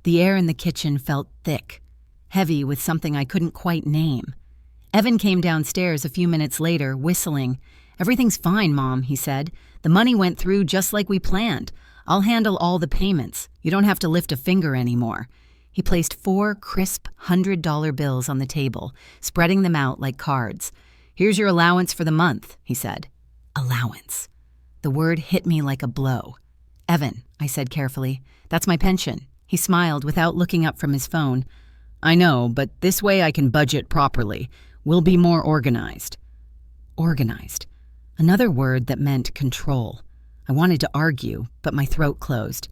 The air in the kitchen felt thick, heavy with something I couldn't quite name. Evan came downstairs a few minutes later, whistling. "Everything's fine, Mom," he said. "The money went through just like we planned. I'll handle all the payments. You don't have to lift a finger anymore." He placed 4 crisp $100 bills on the table, spreading them out like cards. "Here's your allowance for the month," he said. Allowance. The word hit me like a blow. "Evan," I said carefully, "that's my pension." He smiled without looking up from his phone. "I know, but this way I can budget properly. We'll be more organized." Organized. Another word that meant control. I wanted to argue, but my throat closed.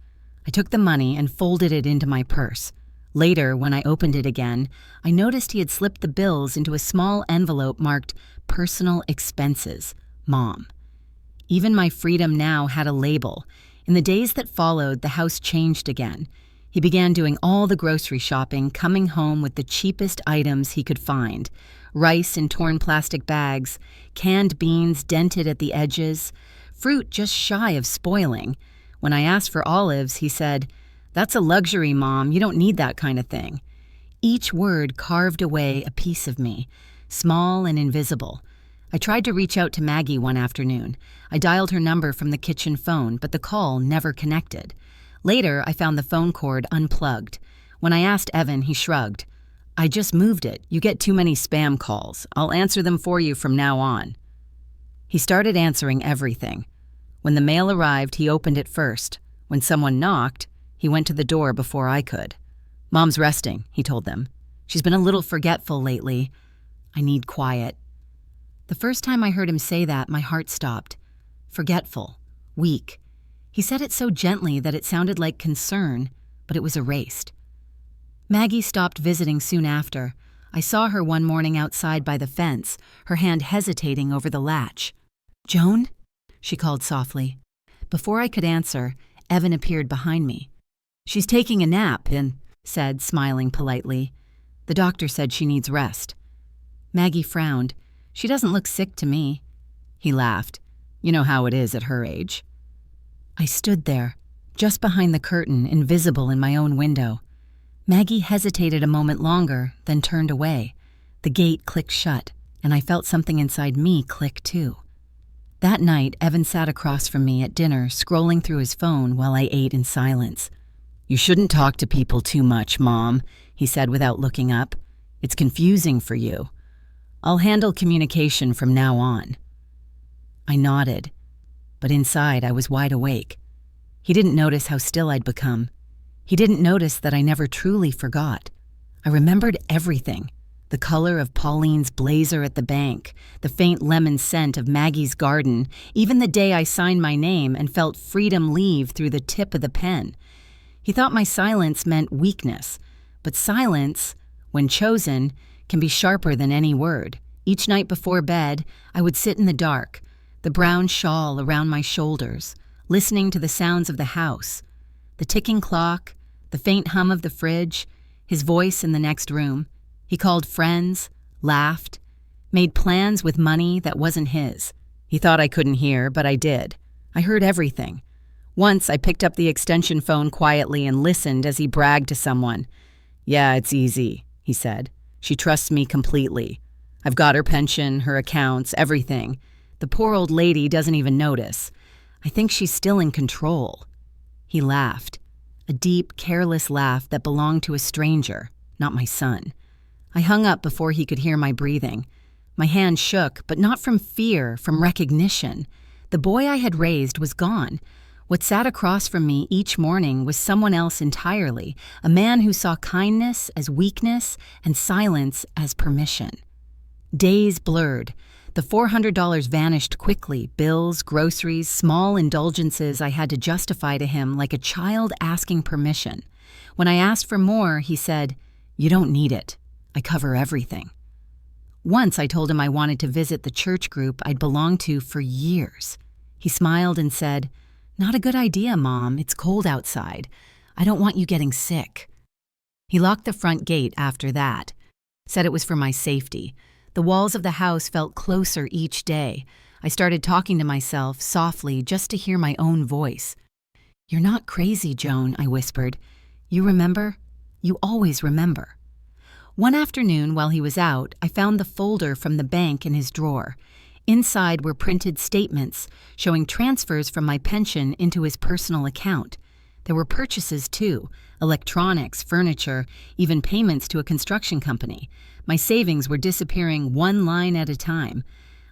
I took the money and folded it into my purse. Later, when I opened it again, I noticed he had slipped the bills into a small envelope marked Personal Expenses, Mom. Even my freedom now had a label. In the days that followed, the house changed again. He began doing all the grocery shopping, coming home with the cheapest items he could find. Rice in torn plastic bags, canned beans dented at the edges, fruit just shy of spoiling. When I asked for olives, he said, "That's a luxury, Mom. You don't need that kind of thing." Each word carved away a piece of me, small and invisible. I tried to reach out to Maggie one afternoon. I dialed her number from the kitchen phone, but the call never connected. Later, I found the phone cord unplugged. When I asked Evan, he shrugged. "I just moved it. You get too many spam calls. I'll answer them for you from now on." He started answering everything. When the mail arrived, he opened it first. When someone knocked, he went to the door before I could. "Mom's resting," he told them. "She's been a little forgetful lately. I need quiet." The first time I heard him say that, my heart stopped. Forgetful. Weak. He said it so gently that it sounded like concern, but it was erased. Maggie stopped visiting soon after. I saw her one morning outside by the fence, her hand hesitating over the latch. "Joan?" she called softly. Before I could answer, Evan appeared behind me. "She's taking a nap," and said, smiling politely. "The doctor said she needs rest." Maggie frowned. "She doesn't look sick to me." He laughed. "You know how it is at her age." I stood there, just behind the curtain, invisible in my own window. Maggie hesitated a moment longer, then turned away. The gate clicked shut, and I felt something inside me click too. That night, Evan sat across from me at dinner, scrolling through his phone while I ate in silence. "You shouldn't talk to people too much, Mom," he said without looking up. "It's confusing for you. I'll handle communication from now on." I nodded, but inside I was wide awake. He didn't notice how still I'd become. He didn't notice that I never truly forgot. I remembered everything. The color of Pauline's blazer at the bank, the faint lemon scent of Maggie's garden, even the day I signed my name and felt freedom leave through the tip of the pen. He thought my silence meant weakness, but silence, when chosen, can be sharper than any word. Each night before bed, I would sit in the dark, the brown shawl around my shoulders, listening to the sounds of the house, the ticking clock, the faint hum of the fridge, his voice in the next room. He called friends, laughed, made plans with money that wasn't his. He thought I couldn't hear, but I did. I heard everything. Once I picked up the extension phone quietly and listened as he bragged to someone. "Yeah, it's easy," he said. "She trusts me completely. I've got her pension, her accounts, everything. The poor old lady doesn't even notice. I think she's still in control." He laughed, a deep, careless laugh that belonged to a stranger, not my son. I hung up before he could hear my breathing. My hand shook, but not from fear, from recognition. The boy I had raised was gone. What sat across from me each morning was someone else entirely, a man who saw kindness as weakness and silence as permission. Days blurred. The $400 vanished quickly, bills, groceries, small indulgences I had to justify to him like a child asking permission. When I asked for more, he said, "You don't need it. I cover everything." Once I told him I wanted to visit the church group I'd belonged to for years. He smiled and said, "Not a good idea, Mom. It's cold outside. I don't want you getting sick." He locked the front gate after that, said it was for my safety. The walls of the house felt closer each day. I started talking to myself softly just to hear my own voice. "You're not crazy, Joan," I whispered. "You remember? You always remember." One afternoon, while he was out, I found the folder from the bank in his drawer. Inside were printed statements showing transfers from my pension into his personal account. There were purchases, too, electronics, furniture, even payments to a construction company. My savings were disappearing one line at a time.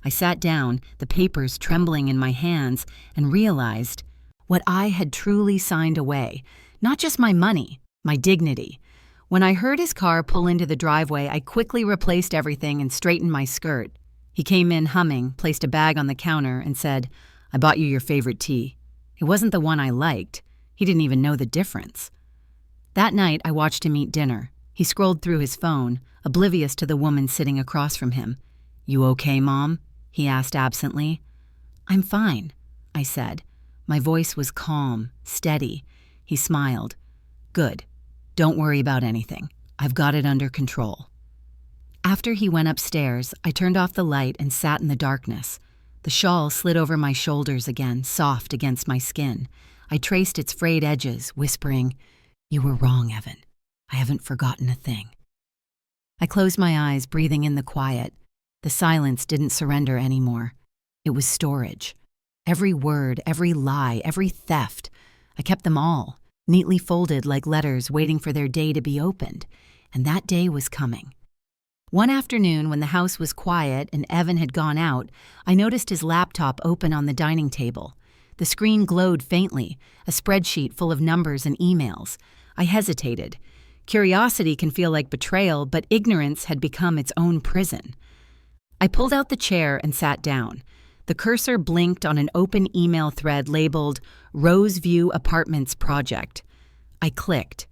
I sat down, the papers trembling in my hands, and realized what I had truly signed away. Not just my money, my dignity. When I heard his car pull into the driveway, I quickly replaced everything and straightened my skirt. He came in humming, placed a bag on the counter, and said, "I bought you your favorite tea." It wasn't the one I liked. He didn't even know the difference. That night, I watched him eat dinner. He scrolled through his phone, oblivious to the woman sitting across from him. "You okay, Mom?" he asked absently. "I'm fine," I said. My voice was calm, steady. He smiled. "Good. Don't worry about anything. I've got it under control." After he went upstairs, I turned off the light and sat in the darkness. The shawl slid over my shoulders again, soft against my skin. I traced its frayed edges, whispering, "You were wrong, Evan. I haven't forgotten a thing." I closed my eyes, breathing in the quiet. The silence didn't surrender anymore. It was storage. Every word, every lie, every theft. I kept them all, neatly folded like letters waiting for their day to be opened. And that day was coming. One afternoon, when the house was quiet and Evan had gone out, I noticed his laptop open on the dining table. The screen glowed faintly, a spreadsheet full of numbers and emails. I hesitated. Curiosity can feel like betrayal, but ignorance had become its own prison. I pulled out the chair and sat down. The cursor blinked on an open email thread labeled Roseview Apartments Project. I clicked.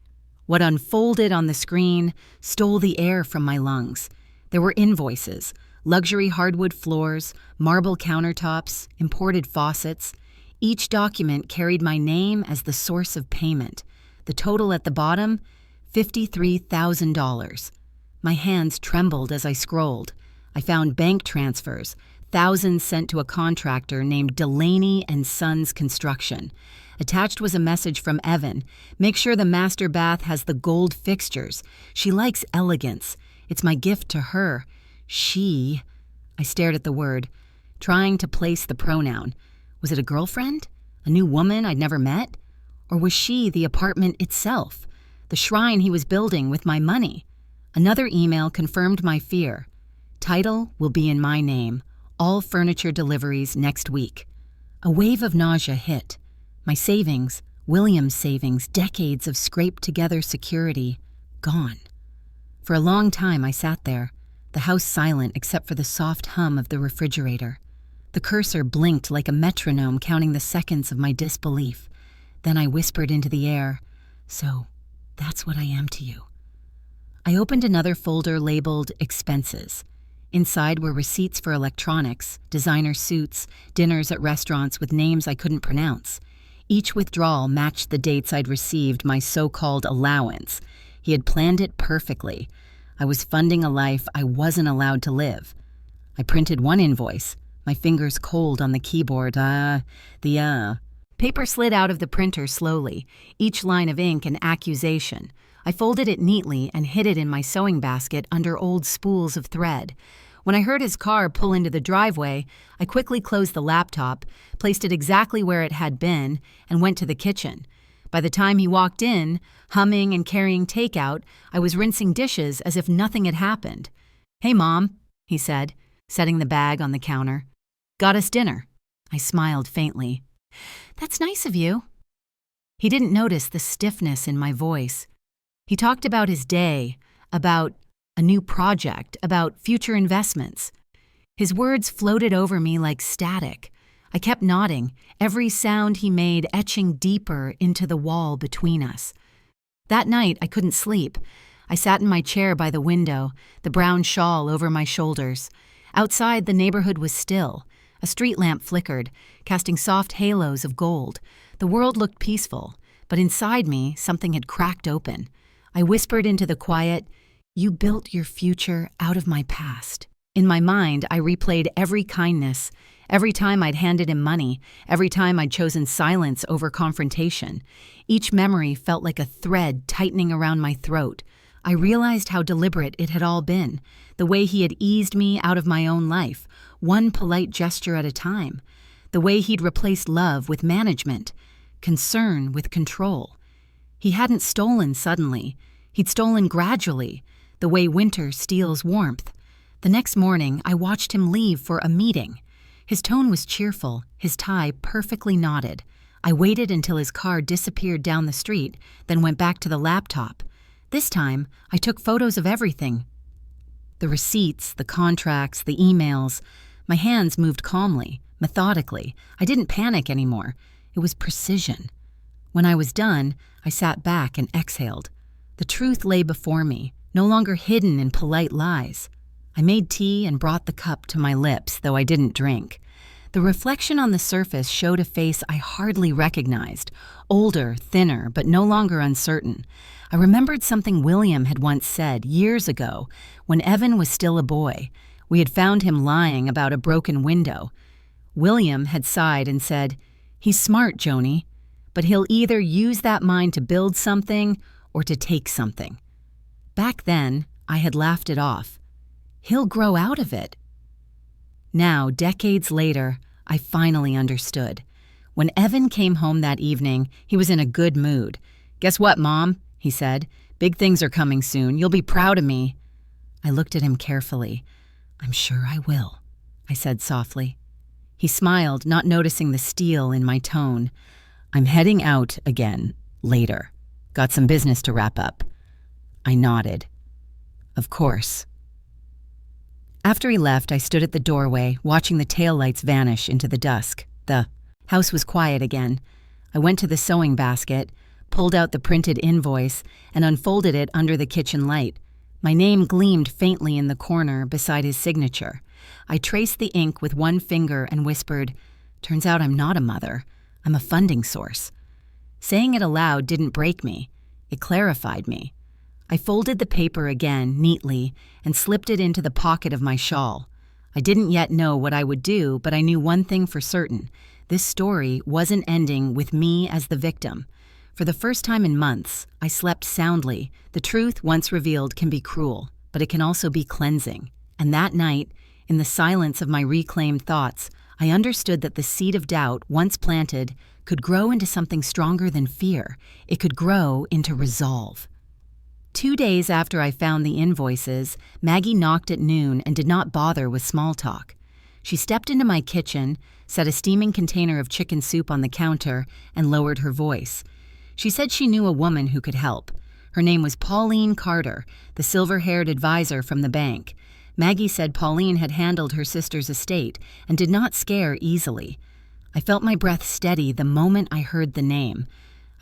What unfolded on the screen stole the air from my lungs. There were invoices, luxury hardwood floors, marble countertops, imported faucets. Each document carried my name as the source of payment. The total at the bottom, $53,000. My hands trembled as I scrolled. I found bank transfers, thousands sent to a contractor named Delaney and Sons Construction. Attached was a message from Evan. "Make sure the master bath has the gold fixtures. She likes elegance. It's my gift to her. She..." I stared at the word, trying to place the pronoun. Was it a girlfriend? A new woman I'd never met? Or was she the apartment itself? The shrine he was building with my money? Another email confirmed my fear. Title will be in my name. All furniture deliveries next week. A wave of nausea hit. My savings, William's savings, decades of scraped-together security, gone. For a long time I sat there, the house silent except for the soft hum of the refrigerator. The cursor blinked like a metronome counting the seconds of my disbelief. Then I whispered into the air, "So, that's what I am to you." I opened another folder labeled Expenses. Inside were receipts for electronics, designer suits, dinners at restaurants with names I couldn't pronounce. Each withdrawal matched the dates I'd received my so-called allowance. He had planned it perfectly. I was funding a life I wasn't allowed to live. I printed one invoice, my fingers cold on the keyboard. Paper slid out of the printer slowly, each line of ink an accusation. I folded it neatly and hid it in my sewing basket under old spools of thread. When I heard his car pull into the driveway, I quickly closed the laptop, placed it exactly where it had been, and went to the kitchen. By the time he walked in, humming and carrying takeout, I was rinsing dishes as if nothing had happened. "Hey, Mom," he said, setting the bag on the counter. "Got us dinner." I smiled faintly. "That's nice of you." He didn't notice the stiffness in my voice. He talked about his day, about a new project, about future investments. His words floated over me like static. I kept nodding, every sound he made etching deeper into the wall between us. That night, I couldn't sleep. I sat in my chair by the window, the brown shawl over my shoulders. Outside, the neighborhood was still. A street lamp flickered, casting soft halos of gold. The world looked peaceful, but inside me, something had cracked open. I whispered into the quiet, "You built your future out of my past." In my mind, I replayed every kindness, every time I'd handed him money, every time I'd chosen silence over confrontation. Each memory felt like a thread tightening around my throat. I realized how deliberate it had all been, the way he had eased me out of my own life, one polite gesture at a time, the way he'd replaced love with management, concern with control. He hadn't stolen suddenly. He'd stolen gradually, the way winter steals warmth. The next morning, I watched him leave for a meeting. His tone was cheerful, his tie perfectly knotted. I waited until his car disappeared down the street, then went back to the laptop. This time, I took photos of everything. The receipts, the contracts, the emails. My hands moved calmly, methodically. I didn't panic anymore. It was precision. When I was done, I sat back and exhaled. The truth lay before me, no longer hidden in polite lies. I made tea and brought the cup to my lips, though I didn't drink. The reflection on the surface showed a face I hardly recognized, older, thinner, but no longer uncertain. I remembered something William had once said years ago, when Evan was still a boy. We had found him lying about a broken window. William had sighed and said, "He's smart, Joni, but he'll either use that mind to build something or to take something." Back then, I had laughed it off. He'll grow out of it. Now, decades later, I finally understood. When Evan came home that evening, he was in a good mood. "Guess what, Mom?" he said. "Big things are coming soon. You'll be proud of me." I looked at him carefully. "I'm sure I will," I said softly. He smiled, not noticing the steel in my tone. "I'm heading out again, later. Got some business to wrap up." I nodded. "Of course." After he left, I stood at the doorway, watching the taillights vanish into the dusk. The house was quiet again. I went to the sewing basket, pulled out the printed invoice, and unfolded it under the kitchen light. My name gleamed faintly in the corner beside his signature. I traced the ink with one finger and whispered, "Turns out I'm not a mother. I'm a funding source." Saying it aloud didn't break me. It clarified me. I folded the paper again, neatly, and slipped it into the pocket of my shawl. I didn't yet know what I would do, but I knew one thing for certain. This story wasn't ending with me as the victim. For the first time in months, I slept soundly. The truth, once revealed, can be cruel, but it can also be cleansing. And that night, in the silence of my reclaimed thoughts, I understood that the seed of doubt, once planted, could grow into something stronger than fear. It could grow into resolve. 2 days after I found the invoices, Maggie knocked at noon and did not bother with small talk. She stepped into my kitchen, set a steaming container of chicken soup on the counter, and lowered her voice. She said she knew a woman who could help. Her name was Pauline Carter, the silver-haired advisor from the bank. Maggie said Pauline had handled her sister's estate and did not scare easily. I felt my breath steady the moment I heard the name.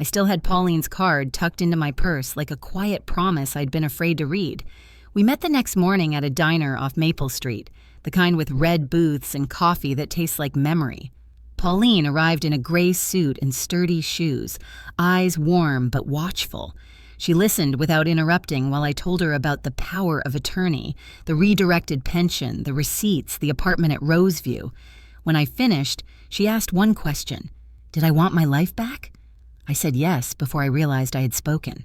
I still had Pauline's card tucked into my purse like a quiet promise I'd been afraid to read. We met the next morning at a diner off Maple Street, the kind with red booths and coffee that tastes like memory. Pauline arrived in a gray suit and sturdy shoes, eyes warm but watchful. She listened without interrupting while I told her about the power of attorney, the redirected pension, the receipts, the apartment at Roseview. When I finished, she asked one question. Did I want my life back? I said yes before I realized I had spoken.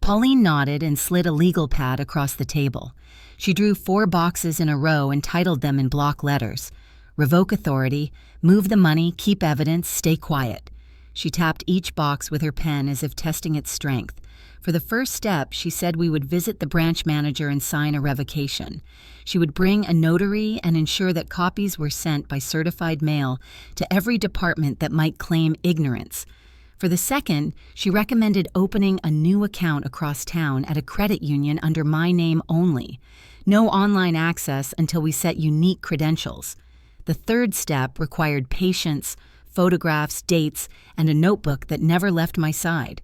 Pauline nodded and slid a legal pad across the table. She drew 4 boxes in a row and titled them in block letters. Revoke authority, move the money, keep evidence, stay quiet. She tapped each box with her pen as if testing its strength. For the first step, she said we would visit the branch manager and sign a revocation. She would bring a notary and ensure that copies were sent by certified mail to every department that might claim ignorance. For the second, she recommended opening a new account across town at a credit union under my name only. No online access until we set unique credentials. The third step required patience, photographs, dates, and a notebook that never left my side.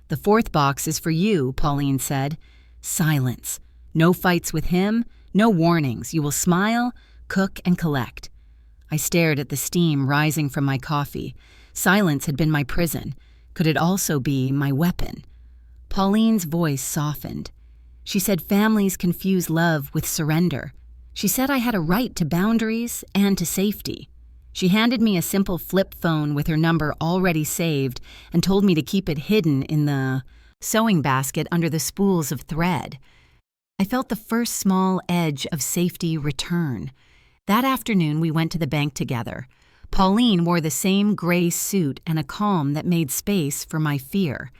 The 4th box is for you, Pauline said. Silence. No fights with him, no warnings. You will smile, cook, and collect. I stared at the steam rising from my coffee. Silence had been my prison. Could it also be my weapon? Pauline's voice softened. She said families confuse love with surrender. She said I had a right to boundaries and to safety. She handed me a simple flip phone with her number already saved and told me to keep it hidden in the sewing basket under the spools of thread. I felt the first small edge of safety return. That afternoon, we went to the bank together. Pauline wore the same gray suit and a calm that made space for my fear.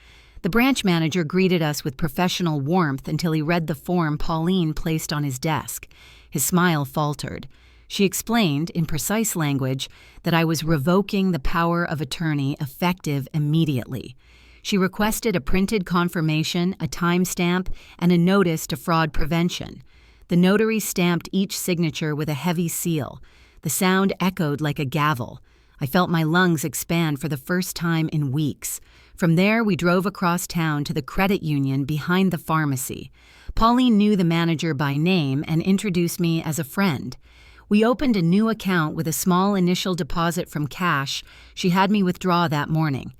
The branch manager greeted us with professional warmth until he read the form Pauline placed on his desk. His smile faltered. She explained, in precise language, that I was revoking the power of attorney effective immediately. She requested a printed confirmation, a timestamp, and a notice to fraud prevention. The notary stamped each signature with a heavy seal. The sound echoed like a gavel. I felt my lungs expand for the first time in weeks. From there, we drove across town to the credit union behind the pharmacy. Pauline knew the manager by name and introduced me as a friend. We opened a new account with a small initial deposit from cash she had me withdraw that morning.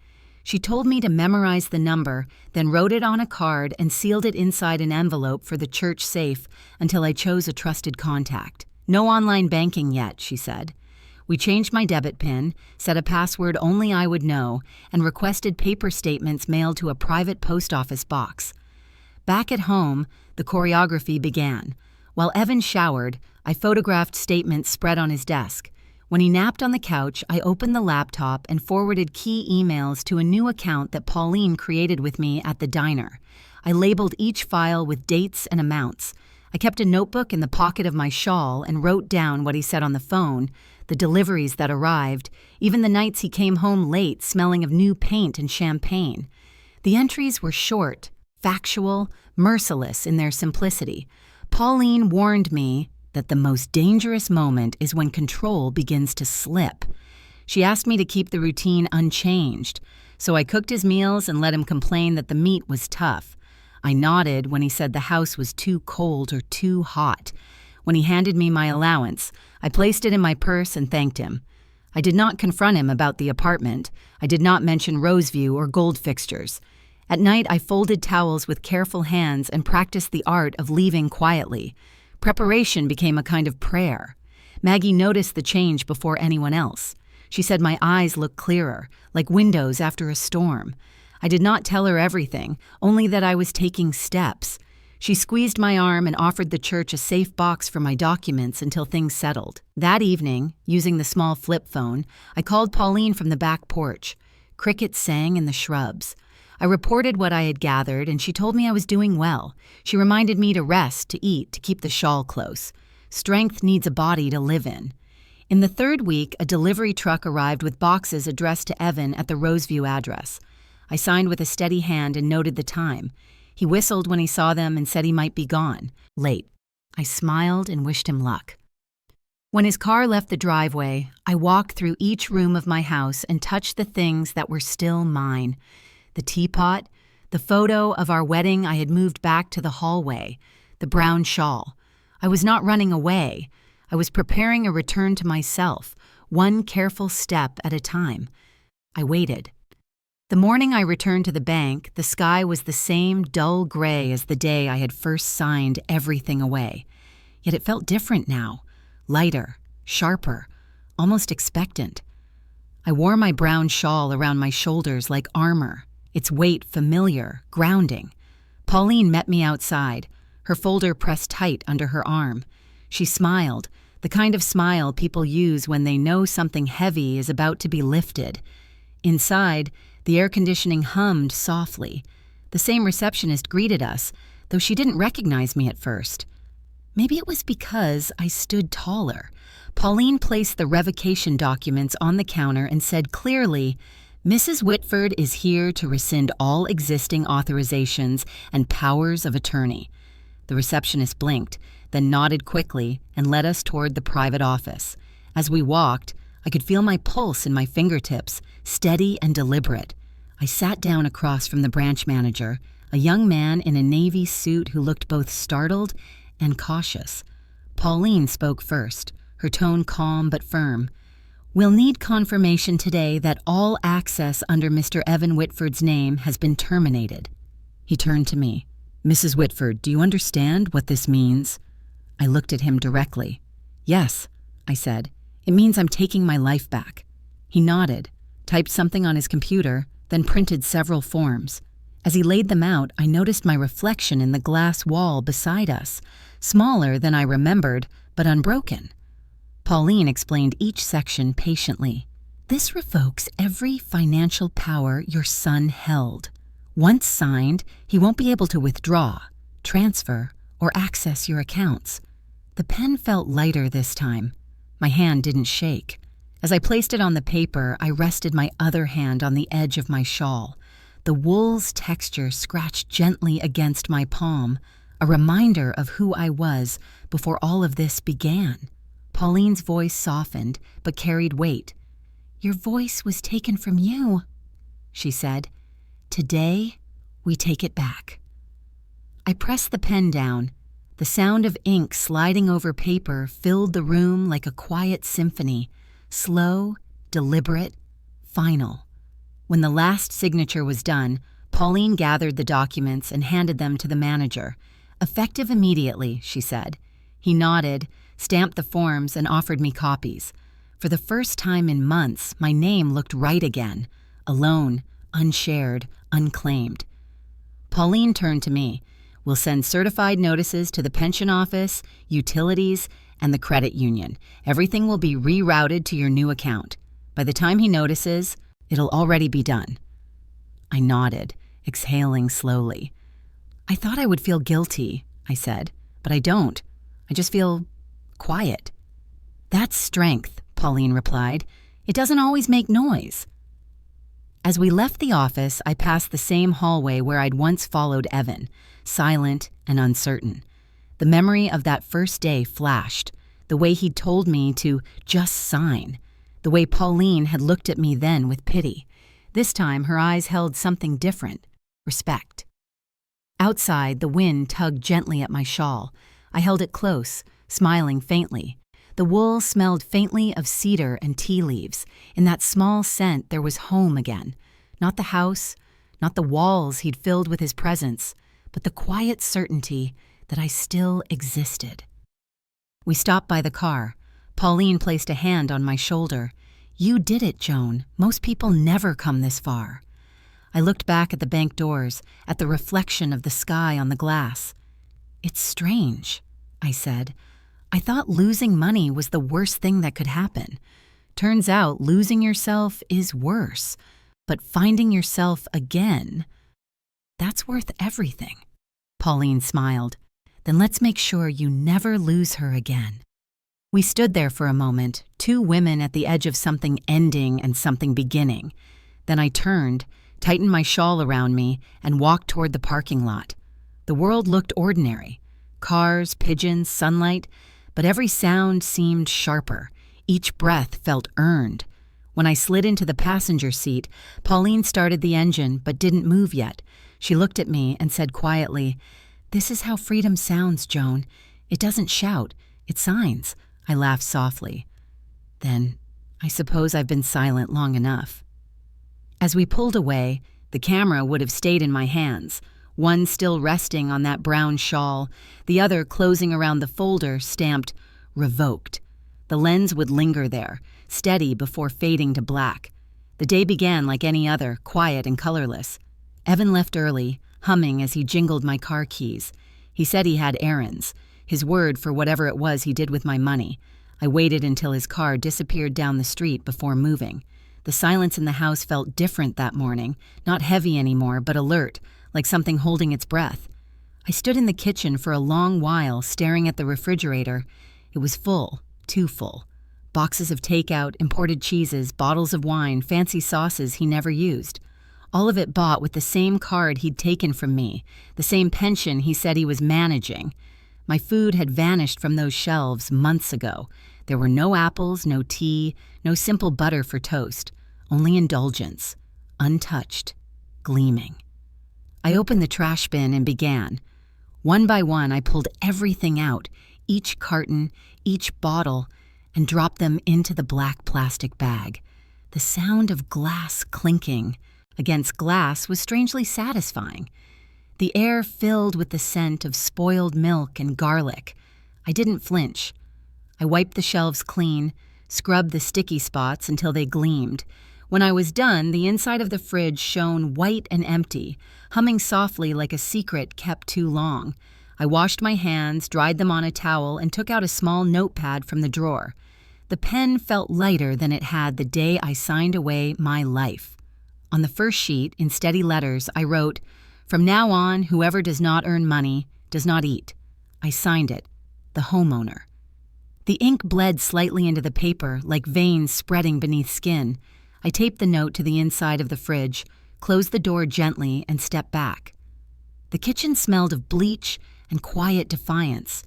She told me to memorize the number, then wrote it on a card and sealed it inside an envelope for the church safe until I chose a trusted contact. No online banking yet, she said. We changed my debit PIN, set a password only I would know, and requested paper statements mailed to a private post office box. Back at home, the choreography began. While Evan showered, I photographed statements spread on his desk. When he napped on the couch, I opened the laptop and forwarded key emails to a new account that Pauline created with me at the diner. I labeled each file with dates and amounts. I kept a notebook in the pocket of my shawl and wrote down what he said on the phone, the deliveries that arrived, even the nights he came home late smelling of new paint and champagne. The entries were short, factual, merciless in their simplicity. Pauline warned me that the most dangerous moment is when control begins to slip. She asked me to keep the routine unchanged, so I cooked his meals and let him complain that the meat was tough. I nodded when he said the house was too cold or too hot. When he handed me my allowance, I placed it in my purse and thanked him. I did not confront him about the apartment. I did not mention Roseview or gold fixtures. At night, I folded towels with careful hands and practiced the art of leaving quietly. Preparation became a kind of prayer. Maggie noticed the change before anyone else. She said my eyes looked clearer, like windows after a storm. I did not tell her everything, only that I was taking steps. She squeezed my arm and offered the church a safe box for my documents until things settled. That evening, using the small flip phone, I called Pauline from the back porch. Crickets sang in the shrubs. I reported what I had gathered, and she told me I was doing well. She reminded me to rest, to eat, to keep the shawl close. Strength needs a body to live in. In the third week, a delivery truck arrived with boxes addressed to Evan at the Roseview address. I signed with a steady hand and noted the time. He whistled when he saw them and said he might be gone. Late. I smiled and wished him luck. When his car left the driveway, I walked through each room of my house and touched the things that were still mine. The teapot, the photo of our wedding I had moved back to the hallway, the brown shawl. I was not running away. I was preparing a return to myself, one careful step at a time. I waited. The morning I returned to the bank, the sky was the same dull gray as the day I had first signed everything away. Yet it felt different now, lighter, sharper, almost expectant. I wore my brown shawl around my shoulders like armor, its weight familiar, grounding. Pauline met me outside, her folder pressed tight under her arm. She smiled, the kind of smile people use when they know something heavy is about to be lifted. Inside, the air conditioning hummed softly. The same receptionist greeted us, though she didn't recognize me at first. Maybe it was because I stood taller. Pauline placed the revocation documents on the counter and said clearly, "Mrs. Whitford is here to rescind all existing authorizations and powers of attorney." The receptionist blinked, then nodded quickly and led us toward the private office. As we walked, I could feel my pulse in my fingertips, steady and deliberate. I sat down across from the branch manager, a young man in a navy suit who looked both startled and cautious. Pauline spoke first, her tone calm but firm. "We'll need confirmation today that all access under Mr. Evan Whitford's name has been terminated." He turned to me. "Mrs. Whitford, do you understand what this means?" I looked at him directly. "Yes," I said. "It means I'm taking my life back." He nodded, typed something on his computer, then printed several forms. As he laid them out, I noticed my reflection in the glass wall beside us, smaller than I remembered, but unbroken. Pauline explained each section patiently. "This revokes every financial power your son held. Once signed, he won't be able to withdraw, transfer, or access your accounts." The pen felt lighter this time. My hand didn't shake. As I placed it on the paper, I rested my other hand on the edge of my shawl. The wool's texture scratched gently against my palm, a reminder of who I was before all of this began. Pauline's voice softened, but carried weight. "Your voice was taken from you," she said. "Today, we take it back." I pressed the pen down. The sound of ink sliding over paper filled the room like a quiet symphony, slow, deliberate, final. When the last signature was done, Pauline gathered the documents and handed them to the manager. "Effective immediately," she said. He nodded, stamped the forms, and offered me copies. For the first time in months, my name looked right again, alone, unshared, unclaimed. Pauline turned to me. "We'll send certified notices to the pension office, utilities, and the credit union. Everything will be rerouted to your new account. By the time he notices, it'll already be done." I nodded, exhaling slowly. "I thought I would feel guilty," I said, "but I don't. I just feel quiet." "That's strength," Pauline replied. "It doesn't always make noise." As we left the office, I passed the same hallway where I'd once followed Evan, silent and uncertain. The memory of that first day flashed, the way he'd told me to just sign, the way Pauline had looked at me then with pity. This time, her eyes held something different, respect. Outside, the wind tugged gently at my shawl. I held it close, smiling faintly. The wool smelled faintly of cedar and tea leaves. In that small scent, there was home again. Not the house, not the walls he'd filled with his presence, but the quiet certainty that I still existed. We stopped by the car. Pauline placed a hand on my shoulder. "You did it, Joan. Most people never come this far." I looked back at the bank doors, at the reflection of the sky on the glass. "It's strange," I said. "I thought losing money was the worst thing that could happen. Turns out losing yourself is worse, but finding yourself again, that's worth everything." Pauline smiled. "Then let's make sure you never lose her again." We stood there for a moment, two women at the edge of something ending and something beginning. Then I turned, tightened my shawl around me, and walked toward the parking lot. The world looked ordinary. Cars, pigeons, sunlight, but every sound seemed sharper. Each breath felt earned. When I slid into the passenger seat, Pauline started the engine but didn't move yet. She looked at me and said quietly, "This is how freedom sounds, Joan. It doesn't shout, it signs." I laughed softly. "Then I suppose I've been silent long enough." As we pulled away, the camera would have stayed in my hands, one still resting on that brown shawl, the other closing around the folder stamped "Revoked." The lens would linger there, steady before fading to black. The day began like any other, quiet and colorless. Evan left early, humming as he jingled my car keys. He said he had errands, his word for whatever it was he did with my money. I waited until his car disappeared down the street before moving. The silence in the house felt different that morning, not heavy anymore, but alert, like something holding its breath. I stood in the kitchen for a long while, staring at the refrigerator. It was full, too full. Boxes of takeout, imported cheeses, bottles of wine, fancy sauces he never used. All of it bought with the same card he'd taken from me, the same pension he said he was managing. My food had vanished from those shelves months ago. There were no apples, no tea, no simple butter for toast, only indulgence, untouched, gleaming. I opened the trash bin and began. One by one, I pulled everything out, each carton, each bottle, and dropped them into the black plastic bag. The sound of glass clinking against glass was strangely satisfying. The air filled with the scent of spoiled milk and garlic. I didn't flinch. I wiped the shelves clean, scrubbed the sticky spots until they gleamed. When I was done, the inside of the fridge shone white and empty, humming softly like a secret kept too long. I washed my hands, dried them on a towel, and took out a small notepad from the drawer. The pen felt lighter than it had the day I signed away my life. On the first sheet, in steady letters, I wrote, "From now on, whoever does not earn money does not eat." I signed it, the homeowner. The ink bled slightly into the paper, like veins spreading beneath skin. I taped the note to the inside of the fridge, closed the door gently, and stepped back. The kitchen smelled of bleach and quiet defiance.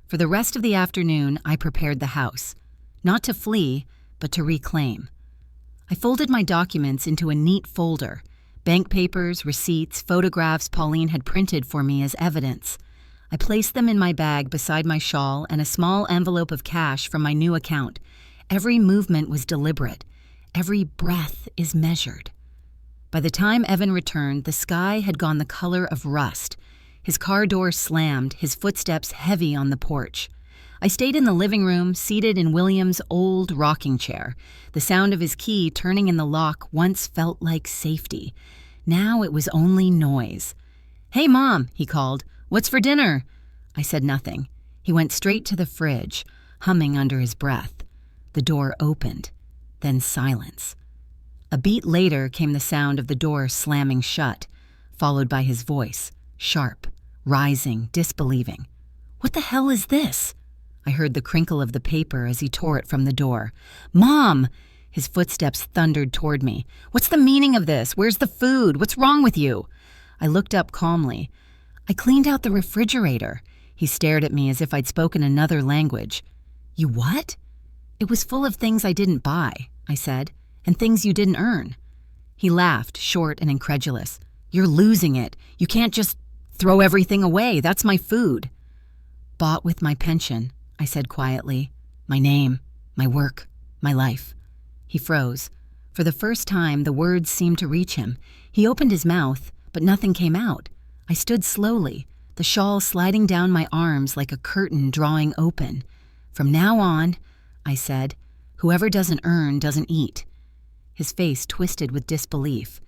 For the rest of the afternoon, I prepared the house. Not to flee, but to reclaim. I folded my documents into a neat folder: bank papers, receipts, photographs Pauline had printed for me as evidence. I placed them in my bag beside my shawl and a small envelope of cash from my new account. Every movement was deliberate. Every breath is measured. By the time Evan returned, the sky had gone the color of rust. His car door slammed, his footsteps heavy on the porch. I stayed in the living room, seated in William's old rocking chair. The sound of his key turning in the lock once felt like safety. Now it was only noise. "Hey, Mom," he called. "What's for dinner?" I said nothing. He went straight to the fridge, humming under his breath. The door opened, then silence. A beat later came the sound of the door slamming shut, followed by his voice, sharp, rising, disbelieving. "What the hell is this?" I heard the crinkle of the paper as he tore it from the door. "Mom!" His footsteps thundered toward me. "What's the meaning of this? Where's the food? What's wrong with you?" I looked up calmly. "I cleaned out the refrigerator." He stared at me as if I'd spoken another language. "You what?" "It was full of things I didn't buy," I said, "and things you didn't earn." He laughed, short and incredulous. "You're losing it. You can't just throw everything away. That's my food." "Bought with my pension," I said quietly. "My name, my work, my life." He froze. For the first time, the words seemed to reach him. He opened his mouth, but nothing came out. I stood slowly, the shawl sliding down my arms like a curtain drawing open. "From now on," I said, "whoever doesn't earn doesn't eat." His face twisted with disbelief.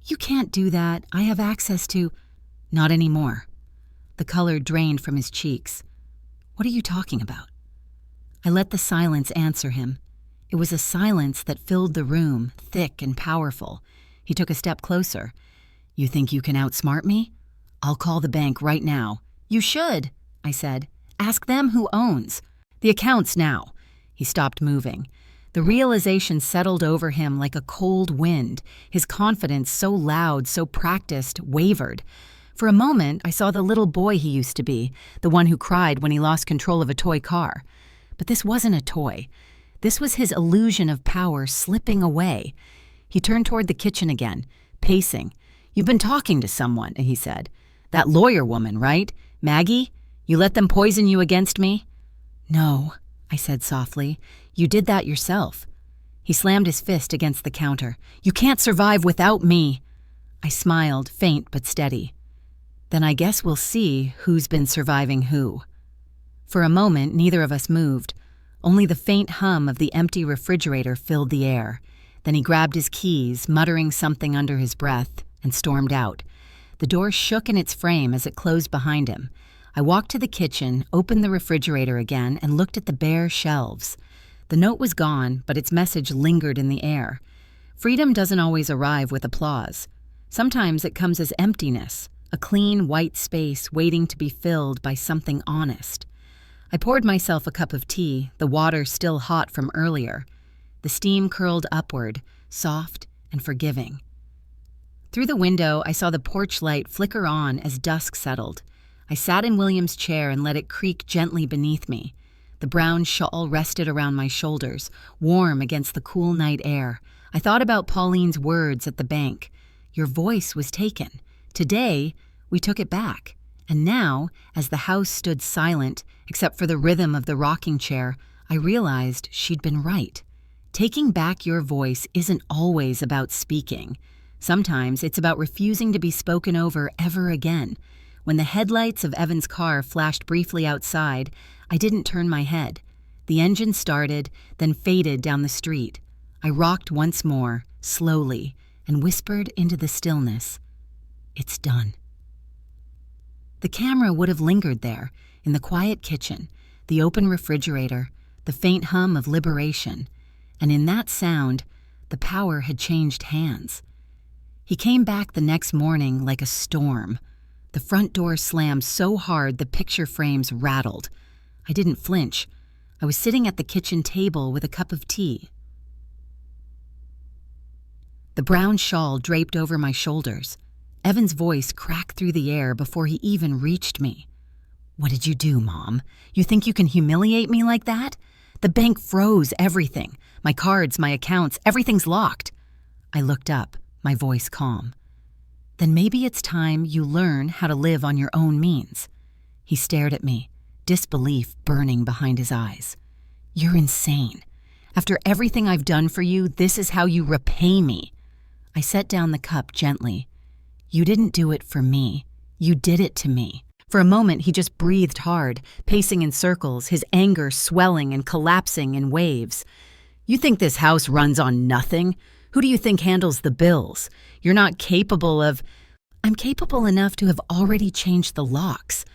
"You can't do that. I have access to—" "Not anymore." The color drained from his cheeks. "What are you talking about?" I let the silence answer him. It was a silence that filled the room, thick and powerful. He took a step closer. "You think you can outsmart me? I'll call the bank right now." "You should," I said. "Ask them who owns. The accounts now." He stopped moving. The realization settled over him like a cold wind. His confidence, so loud, so practiced, wavered. For a moment, I saw the little boy he used to be, the one who cried when he lost control of a toy car. But this wasn't a toy. This was his illusion of power slipping away. He turned toward the kitchen again, pacing. "You've been talking to someone," he said. "That lawyer woman, right? Maggie? You let them poison you against me?" "No," I said softly. "You did that yourself." He slammed his fist against the counter. "You can't survive without me." I smiled, faint but steady. "Then I guess we'll see who's been surviving who." For a moment, neither of us moved. Only the faint hum of the empty refrigerator filled the air. Then he grabbed his keys, muttering something under his breath, and stormed out. The door shook in its frame as it closed behind him. I walked to the kitchen, opened the refrigerator again, and looked at the bare shelves. The note was gone, but its message lingered in the air. Freedom doesn't always arrive with applause. Sometimes it comes as emptiness, a clean, white space waiting to be filled by something honest. I poured myself a cup of tea, the water still hot from earlier. The steam curled upward, soft and forgiving. Through the window, I saw the porch light flicker on as dusk settled. I sat in William's chair and let it creak gently beneath me. The brown shawl rested around my shoulders, warm against the cool night air. I thought about Pauline's words at the bank. Your voice was taken. Today, we took it back. And now, as the house stood silent, except for the rhythm of the rocking chair, I realized she'd been right. Taking back your voice isn't always about speaking. Sometimes it's about refusing to be spoken over ever again. When the headlights of Evan's car flashed briefly outside, I didn't turn my head. The engine started, then faded down the street. I rocked once more, slowly, and whispered into the stillness, "It's done." The camera would have lingered there, in the quiet kitchen, the open refrigerator, the faint hum of liberation, and in that sound, the power had changed hands. He came back the next morning like a storm. The front door slammed so hard the picture frames rattled. I didn't flinch. I was sitting at the kitchen table with a cup of tea. The brown shawl draped over my shoulders. Evan's voice cracked through the air before he even reached me. "What did you do, Mom? You think you can humiliate me like that? The bank froze everything. My cards, my accounts, everything's locked. I looked up, my voice calm. Then maybe it's time you learn how to live on your own means. He stared at me, disbelief burning behind his eyes. You're insane. After everything I've done for you, this is how you repay me. I set down the cup gently. You didn't do it for me. You did it to me. For a moment, he just breathed hard, pacing in circles, his anger swelling and collapsing in waves. You think this house runs on nothing? Who do you think handles the bills? You're not capable of— I'm capable enough to have already changed the locks,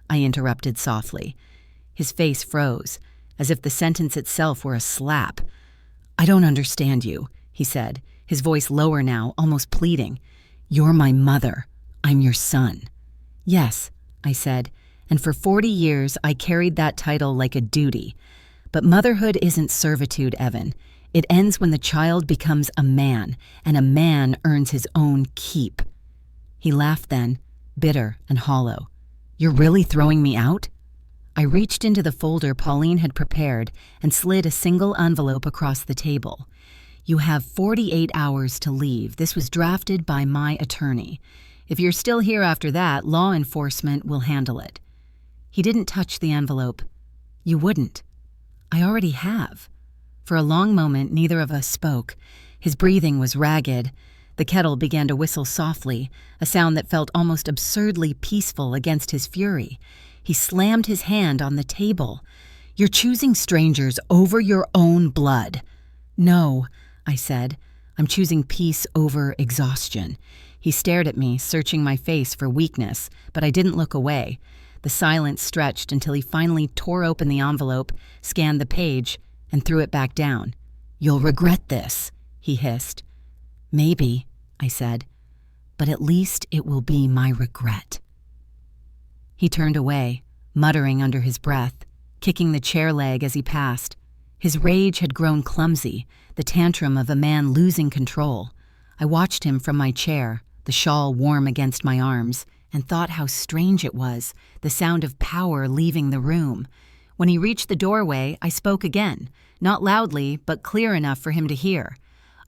I interrupted softly. His face froze, as if the sentence itself were a slap. I don't understand you, he said, his voice lower now, almost pleading. You're my mother. I'm your son. Yes, I said, and for 40 years I carried that title like a duty. But motherhood isn't servitude, Evan. It ends when the child becomes a man, and a man earns his own keep. He laughed then, bitter and hollow. You're really throwing me out? I reached into the folder Pauline had prepared and slid a single envelope across the table. You have 48 hours to leave. This was drafted by my attorney. If you're still here after that, law enforcement will handle it. He didn't touch the envelope. You wouldn't. I already have. For a long moment, neither of us spoke. His breathing was ragged. The kettle began to whistle softly, a sound that felt almost absurdly peaceful against his fury. He slammed his hand on the table. You're choosing strangers over your own blood. No, I said. I'm choosing peace over exhaustion. He stared at me, searching my face for weakness, but I didn't look away. The silence stretched until he finally tore open the envelope, scanned the page, and threw it back down. You'll regret this, he hissed. Maybe, I said, but at least it will be my regret. He turned away, muttering under his breath, kicking the chair leg as he passed. His rage had grown clumsy, the tantrum of a man losing control. I watched him from my chair, the shawl warm against my arms, and thought how strange it was, the sound of power leaving the room. When he reached the doorway, I spoke again, not loudly, but clear enough for him to hear.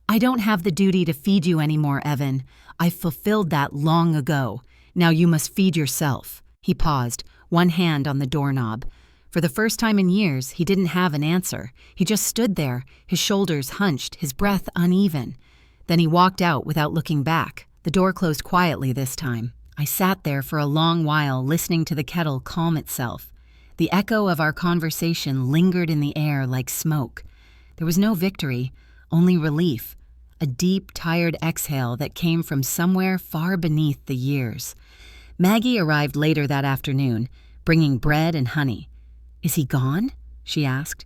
I don't have the duty to feed you anymore, Evan. I've fulfilled that long ago. Now you must feed yourself. He paused, one hand on the doorknob. For the first time in years, he didn't have an answer. He just stood there, his shoulders hunched, his breath uneven. Then he walked out without looking back. The door closed quietly this time. I sat there for a long while, listening to the kettle calm itself. The echo of our conversation lingered in the air like smoke. There was no victory, only relief, a deep, tired exhale that came from somewhere far beneath the years. Maggie arrived later that afternoon, bringing bread and honey. Is he gone? She asked.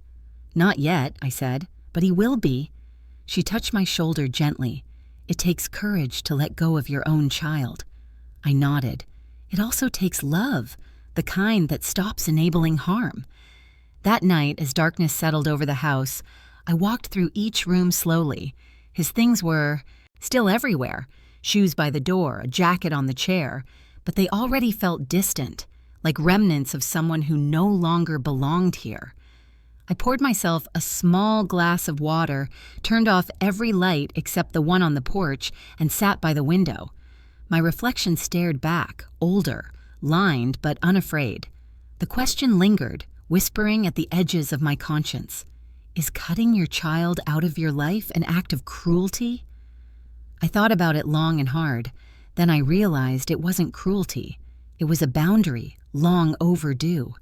Not yet, I said, but he will be. She touched my shoulder gently. It takes courage to let go of your own child. I nodded. It also takes love, the kind that stops enabling harm. That night, as darkness settled over the house, I walked through each room slowly. His things were still everywhere, shoes by the door, a jacket on the chair, but they already felt distant, like remnants of someone who no longer belonged here. I poured myself a small glass of water, turned off every light except the one on the porch, and sat by the window. My reflection stared back, older, lined but unafraid. The question lingered, whispering at the edges of my conscience. Is cutting your child out of your life an act of cruelty? I thought about it long and hard. Then I realized it wasn't cruelty. It was a boundary, long overdue.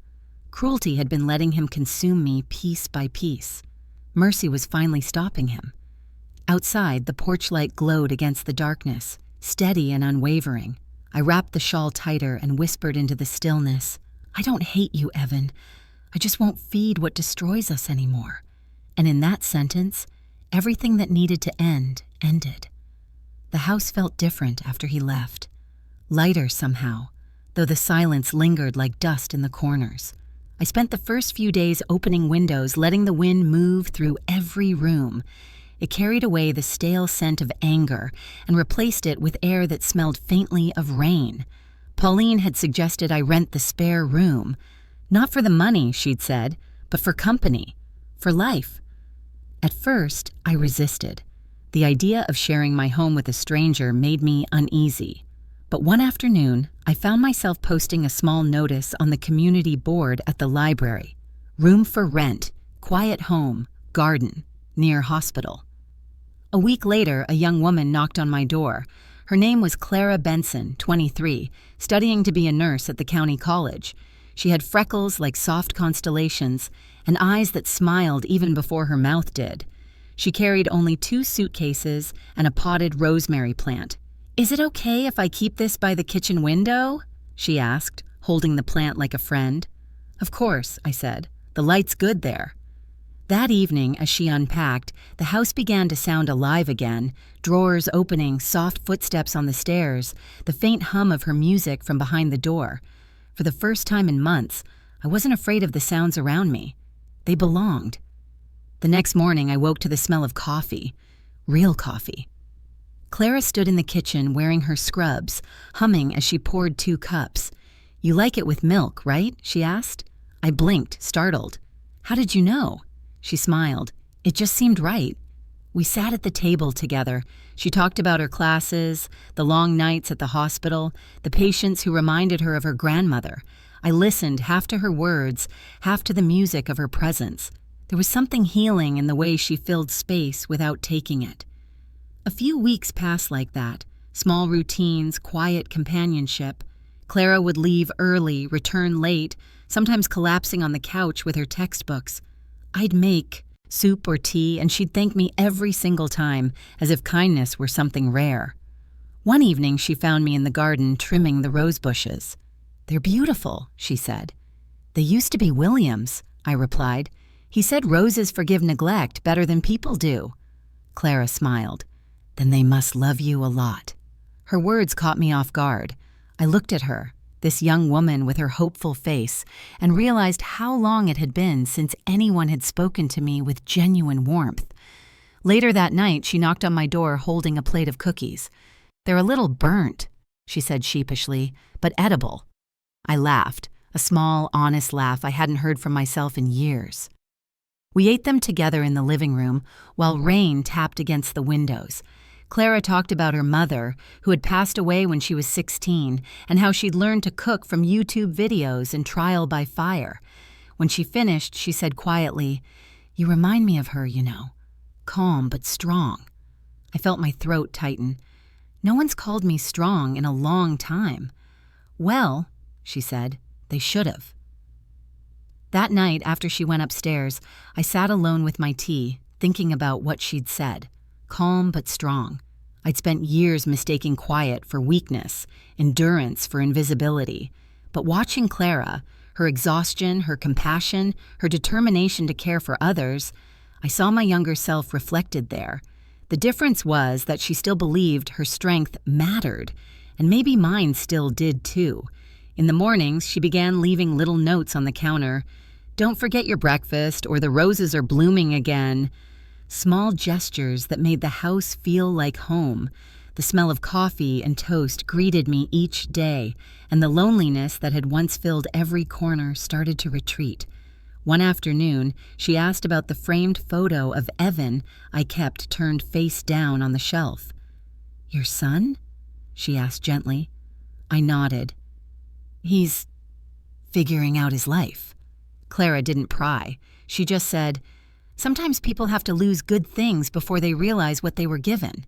Cruelty had been letting him consume me piece by piece. Mercy was finally stopping him. Outside, the porch light glowed against the darkness, steady and unwavering. I wrapped the shawl tighter and whispered into the stillness, I don't hate you, Evan. I just won't feed what destroys us anymore. And in that sentence, everything that needed to end, ended. The house felt different after he left. Lighter somehow, though the silence lingered like dust in the corners. I spent the first few days opening windows, letting the wind move through every room. It carried away the stale scent of anger and replaced it with air that smelled faintly of rain. Pauline had suggested I rent the spare room. Not for the money, she'd said, but for company. For life. At first, I resisted. The idea of sharing my home with a stranger made me uneasy. But one afternoon, I found myself posting a small notice on the community board at the library. Room for rent, quiet home, garden, near hospital. A week later, a young woman knocked on my door. Her name was Clara Benson, 23, studying to be a nurse at the county college. She had freckles like soft constellations and eyes that smiled even before her mouth did. She carried only 2 suitcases and a potted rosemary plant. "Is it okay if I keep this by the kitchen window?" she asked, holding the plant like a friend. "Of course," I said. "The light's good there." That evening, as she unpacked, the house began to sound alive again, drawers opening, soft footsteps on the stairs, the faint hum of her music from behind the door. For the first time in months, I wasn't afraid of the sounds around me. They belonged. The next morning, I woke to the smell of coffee. Real coffee. Clara stood in the kitchen wearing her scrubs, humming as she poured 2 cups. "You like it with milk, right?" she asked. I blinked, startled. "How did you know?" She smiled. "It just seemed right." We sat at the table together. She talked about her classes, the long nights at the hospital, the patients who reminded her of her grandmother. I listened, half to her words, half to the music of her presence. There was something healing in the way she filled space without taking it. A few weeks passed like that, small routines, quiet companionship. Clara would leave early, return late, sometimes collapsing on the couch with her textbooks. I'd make soup or tea, and she'd thank me every single time, as if kindness were something rare. One evening, she found me in the garden trimming the rose bushes. "They're beautiful," she said. "They used to be William's," I replied. "He said roses forgive neglect better than people do." Clara smiled. "Then they must love you a lot." Her words caught me off guard. I looked at her, this young woman with her hopeful face, and realized how long it had been since anyone had spoken to me with genuine warmth. Later that night, she knocked on my door holding a plate of cookies. "They're a little burnt," she said sheepishly, "but edible." I laughed, a small, honest laugh I hadn't heard from myself in years. We ate them together in the living room while rain tapped against the windows. Clara talked about her mother, who had passed away when she was 16, and how she'd learned to cook from YouTube videos and trial by fire. When she finished, she said quietly, "You remind me of her, you know. Calm but strong." I felt my throat tighten. "No one's called me strong in a long time." "Well," she said, "they should have." That night, after she went upstairs, I sat alone with my tea, thinking about what she'd said. Calm but strong. I'd spent years mistaking quiet for weakness, endurance for invisibility. But watching Clara, her exhaustion, her compassion, her determination to care for others, I saw my younger self reflected there. The difference was that she still believed her strength mattered, and maybe mine still did too. In the mornings, she began leaving little notes on the counter. "Don't forget your breakfast," or "the roses are blooming again." Small gestures that made the house feel like home. The smell of coffee and toast greeted me each day, and the loneliness that had once filled every corner started to retreat. One afternoon, she asked about the framed photo of Evan I kept turned face down on the shelf. "Your son?" she asked gently. I nodded. "He's figuring out his life." Clara didn't pry. She just said, "Sometimes people have to lose good things before they realize what they were given."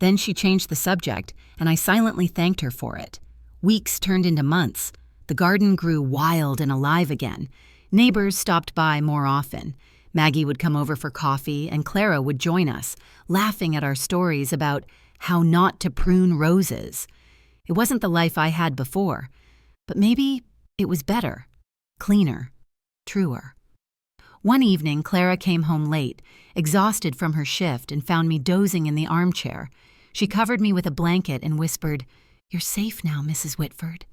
Then she changed the subject, and I silently thanked her for it. Weeks turned into months. The garden grew wild and alive again. Neighbors stopped by more often. Maggie would come over for coffee, and Clara would join us, laughing at our stories about how not to prune roses. It wasn't the life I had before, but maybe it was better, cleaner, truer. One evening, Clara came home late, exhausted from her shift, and found me dozing in the armchair. She covered me with a blanket and whispered, "You're safe now, Mrs. Whitford."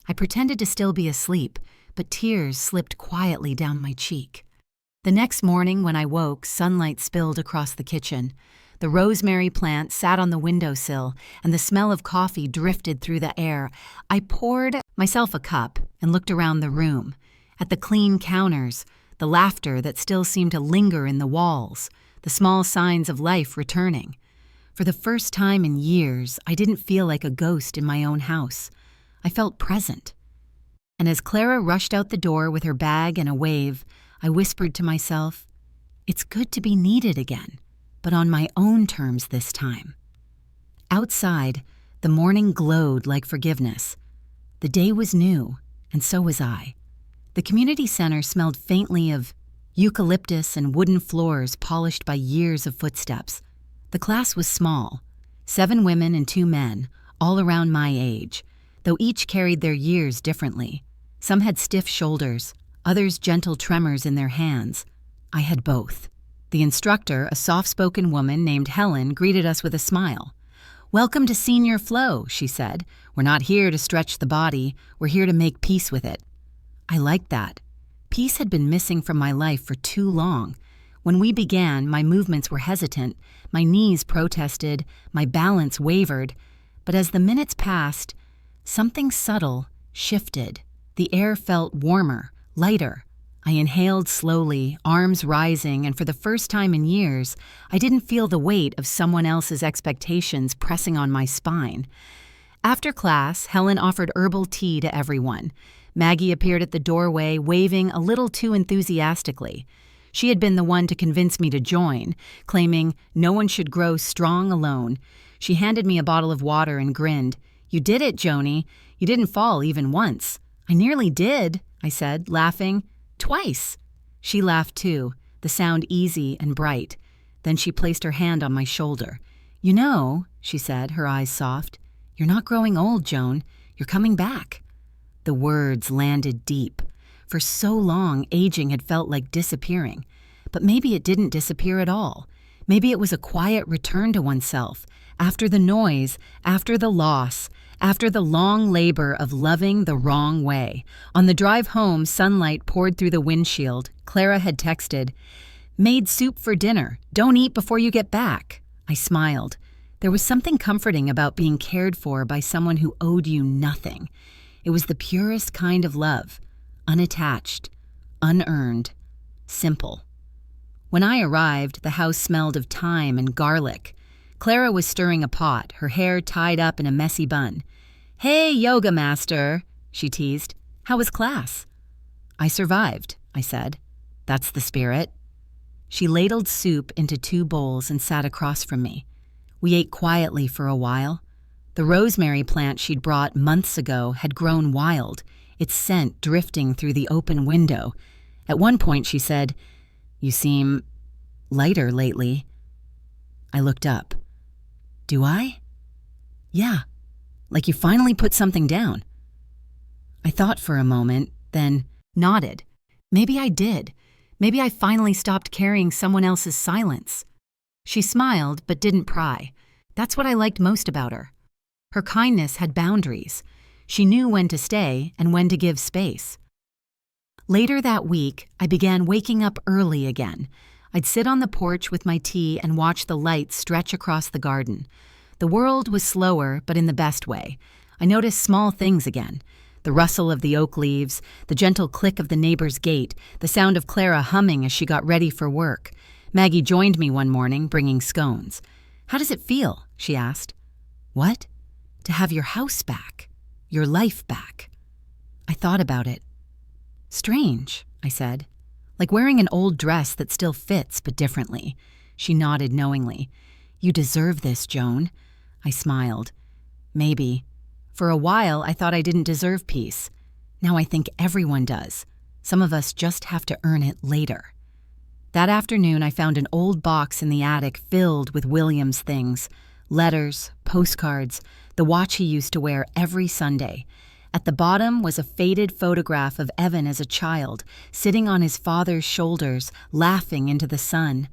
I pretended to still be asleep, but tears slipped quietly down my cheek. The next morning when I woke, sunlight spilled across the kitchen. The rosemary plant sat on the windowsill, and the smell of coffee drifted through the air. I poured myself a cup and looked around the room. At the clean counters, the laughter that still seemed to linger in the walls, the small signs of life returning. For the first time in years, I didn't feel like a ghost in my own house. I felt present. And as Clara rushed out the door with her bag and a wave, I whispered to myself, "It's good to be needed again, but on my own terms this time." Outside, the morning glowed like forgiveness. The day was new, and so was I. The community center smelled faintly of eucalyptus and wooden floors polished by years of footsteps. The class was small, 7 women and 2 men, all around my age, though each carried their years differently. Some had stiff shoulders, others gentle tremors in their hands. I had both. The instructor, a soft-spoken woman named Helen, greeted us with a smile. "Welcome to Senior Flow," she said. "We're not here to stretch the body, we're here to make peace with it." I liked that. Peace had been missing from my life for too long. When we began, my movements were hesitant, my knees protested, my balance wavered. But as the minutes passed, something subtle shifted. The air felt warmer, lighter. I inhaled slowly, arms rising, and for the first time in years, I didn't feel the weight of someone else's expectations pressing on my spine. After class, Helen offered herbal tea to everyone. Maggie appeared at the doorway, waving a little too enthusiastically. She had been the one to convince me to join, claiming no one should grow strong alone. She handed me a bottle of water and grinned. "You did it, Joni. You didn't fall even once." "I nearly did," I said, laughing. "Twice." She laughed too, the sound easy and bright. Then she placed her hand on my shoulder. "You know," she said, her eyes soft, "you're not growing old, Joan. You're coming back." The words landed deep. For so long, aging had felt like disappearing. But maybe it didn't disappear at all. Maybe it was a quiet return to oneself, after the noise, after the loss, after the long labor of loving the wrong way. On the drive home, sunlight poured through the windshield. Clara had texted, "Made soup for dinner. Don't eat before you get back." I smiled. There was something comforting about being cared for by someone who owed you nothing. It was the purest kind of love, unattached, unearned, simple. When I arrived, the house smelled of thyme and garlic. Clara was stirring a pot, her hair tied up in a messy bun. "Hey, yoga master," she teased. "How was class?" "I survived," I said. "That's the spirit." She ladled soup into 2 bowls and sat across from me. We ate quietly for a while. The rosemary plant she'd brought months ago had grown wild, its scent drifting through the open window. At one point she said, "You seem lighter lately." I looked up. "Do I?" "Yeah, like you finally put something down." I thought for a moment, then nodded. Maybe I did. Maybe I finally stopped carrying someone else's silence. She smiled but didn't pry. That's what I liked most about her. Her kindness had boundaries. She knew when to stay and when to give space. Later that week, I began waking up early again. I'd sit on the porch with my tea and watch the lights stretch across the garden. The world was slower, but in the best way. I noticed small things again. The rustle of the oak leaves, the gentle click of the neighbor's gate, the sound of Clara humming as she got ready for work. Maggie joined me one morning, bringing scones. "How does it feel?" she asked. "What?" "To have your house back, your life back." I thought about it. "Strange," I said. "Like wearing an old dress that still fits, but differently." She nodded knowingly. "You deserve this, Joan." I smiled. "Maybe. For a while, I thought I didn't deserve peace. Now I think everyone does. Some of us just have to earn it later." That afternoon, I found an old box in the attic filled with William's things. Letters, postcards, the watch he used to wear every Sunday. At the bottom was a faded photograph of Evan as a child, sitting on his father's shoulders, laughing into the sun.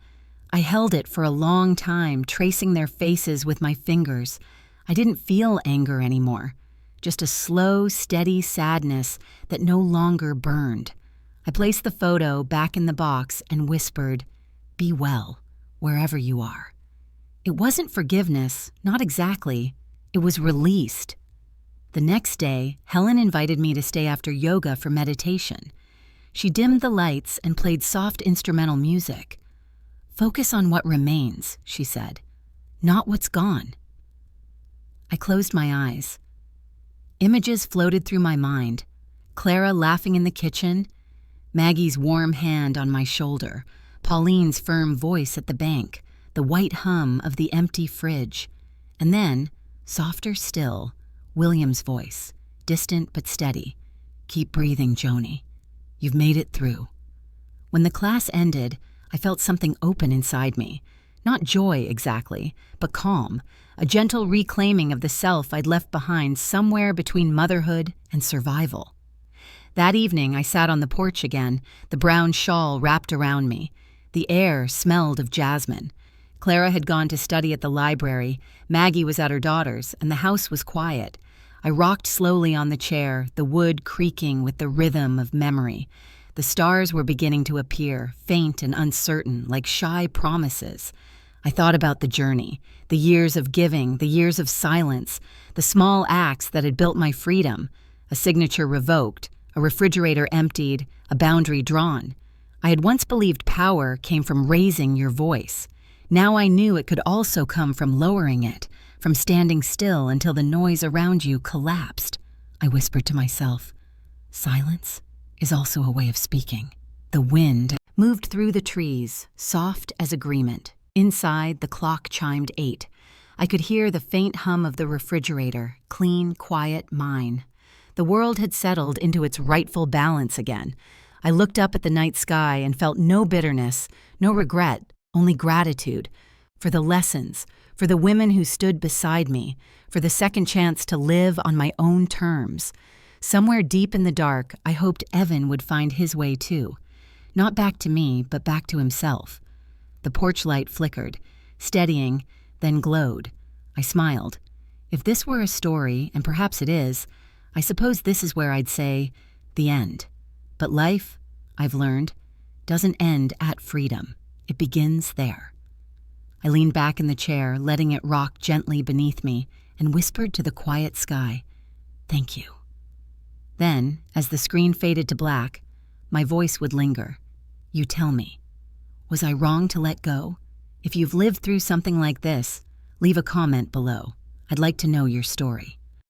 I held it for a long time, tracing their faces with my fingers. I didn't feel anger anymore, just a slow, steady sadness that no longer burned. I placed the photo back in the box and whispered, "Be well, wherever you are." It wasn't forgiveness, not exactly. It was released. The next day, Helen invited me to stay after yoga for meditation. She dimmed the lights and played soft instrumental music. "Focus on what remains," she said, "not what's gone." I closed my eyes. Images floated through my mind. Clara laughing in the kitchen, Maggie's warm hand on my shoulder, Pauline's firm voice at the bank, the white hum of the empty fridge, and then, softer still, William's voice, distant but steady. "Keep breathing, Joni. You've made it through." When the class ended, I felt something open inside me. Not joy exactly, but calm, a gentle reclaiming of the self I'd left behind somewhere between motherhood and survival. That evening, I sat on the porch again, the brown shawl wrapped around me. The air smelled of jasmine. Clara had gone to study at the library, Maggie was at her daughter's, and the house was quiet. I rocked slowly on the chair, the wood creaking with the rhythm of memory. The stars were beginning to appear, faint and uncertain, like shy promises. I thought about the journey, the years of giving, the years of silence, the small acts that had built my freedom, a signature revoked, a refrigerator emptied, a boundary drawn. I had once believed power came from raising your voice. Now I knew it could also come from lowering it, from standing still until the noise around you collapsed. I whispered to myself, "Silence is also a way of speaking." The wind moved through the trees, soft as agreement. Inside, the clock chimed 8. I could hear the faint hum of the refrigerator, clean, quiet, mine. The world had settled into its rightful balance again. I looked up at the night sky and felt no bitterness, no regret, only gratitude for the lessons, for the women who stood beside me, for the second chance to live on my own terms. Somewhere deep in the dark, I hoped Evan would find his way too. Not back to me, but back to himself. The porch light flickered, steadying, then glowed. I smiled. If this were a story, and perhaps it is, I suppose this is where I'd say, the end. But life, I've learned, doesn't end at freedom. It begins there. I leaned back in the chair, letting it rock gently beneath me, and whispered to the quiet sky, "Thank you." Then, as the screen faded to black, my voice would linger. "You tell me. Was I wrong to let go? If you've lived through something like this, leave a comment below. I'd like to know your story."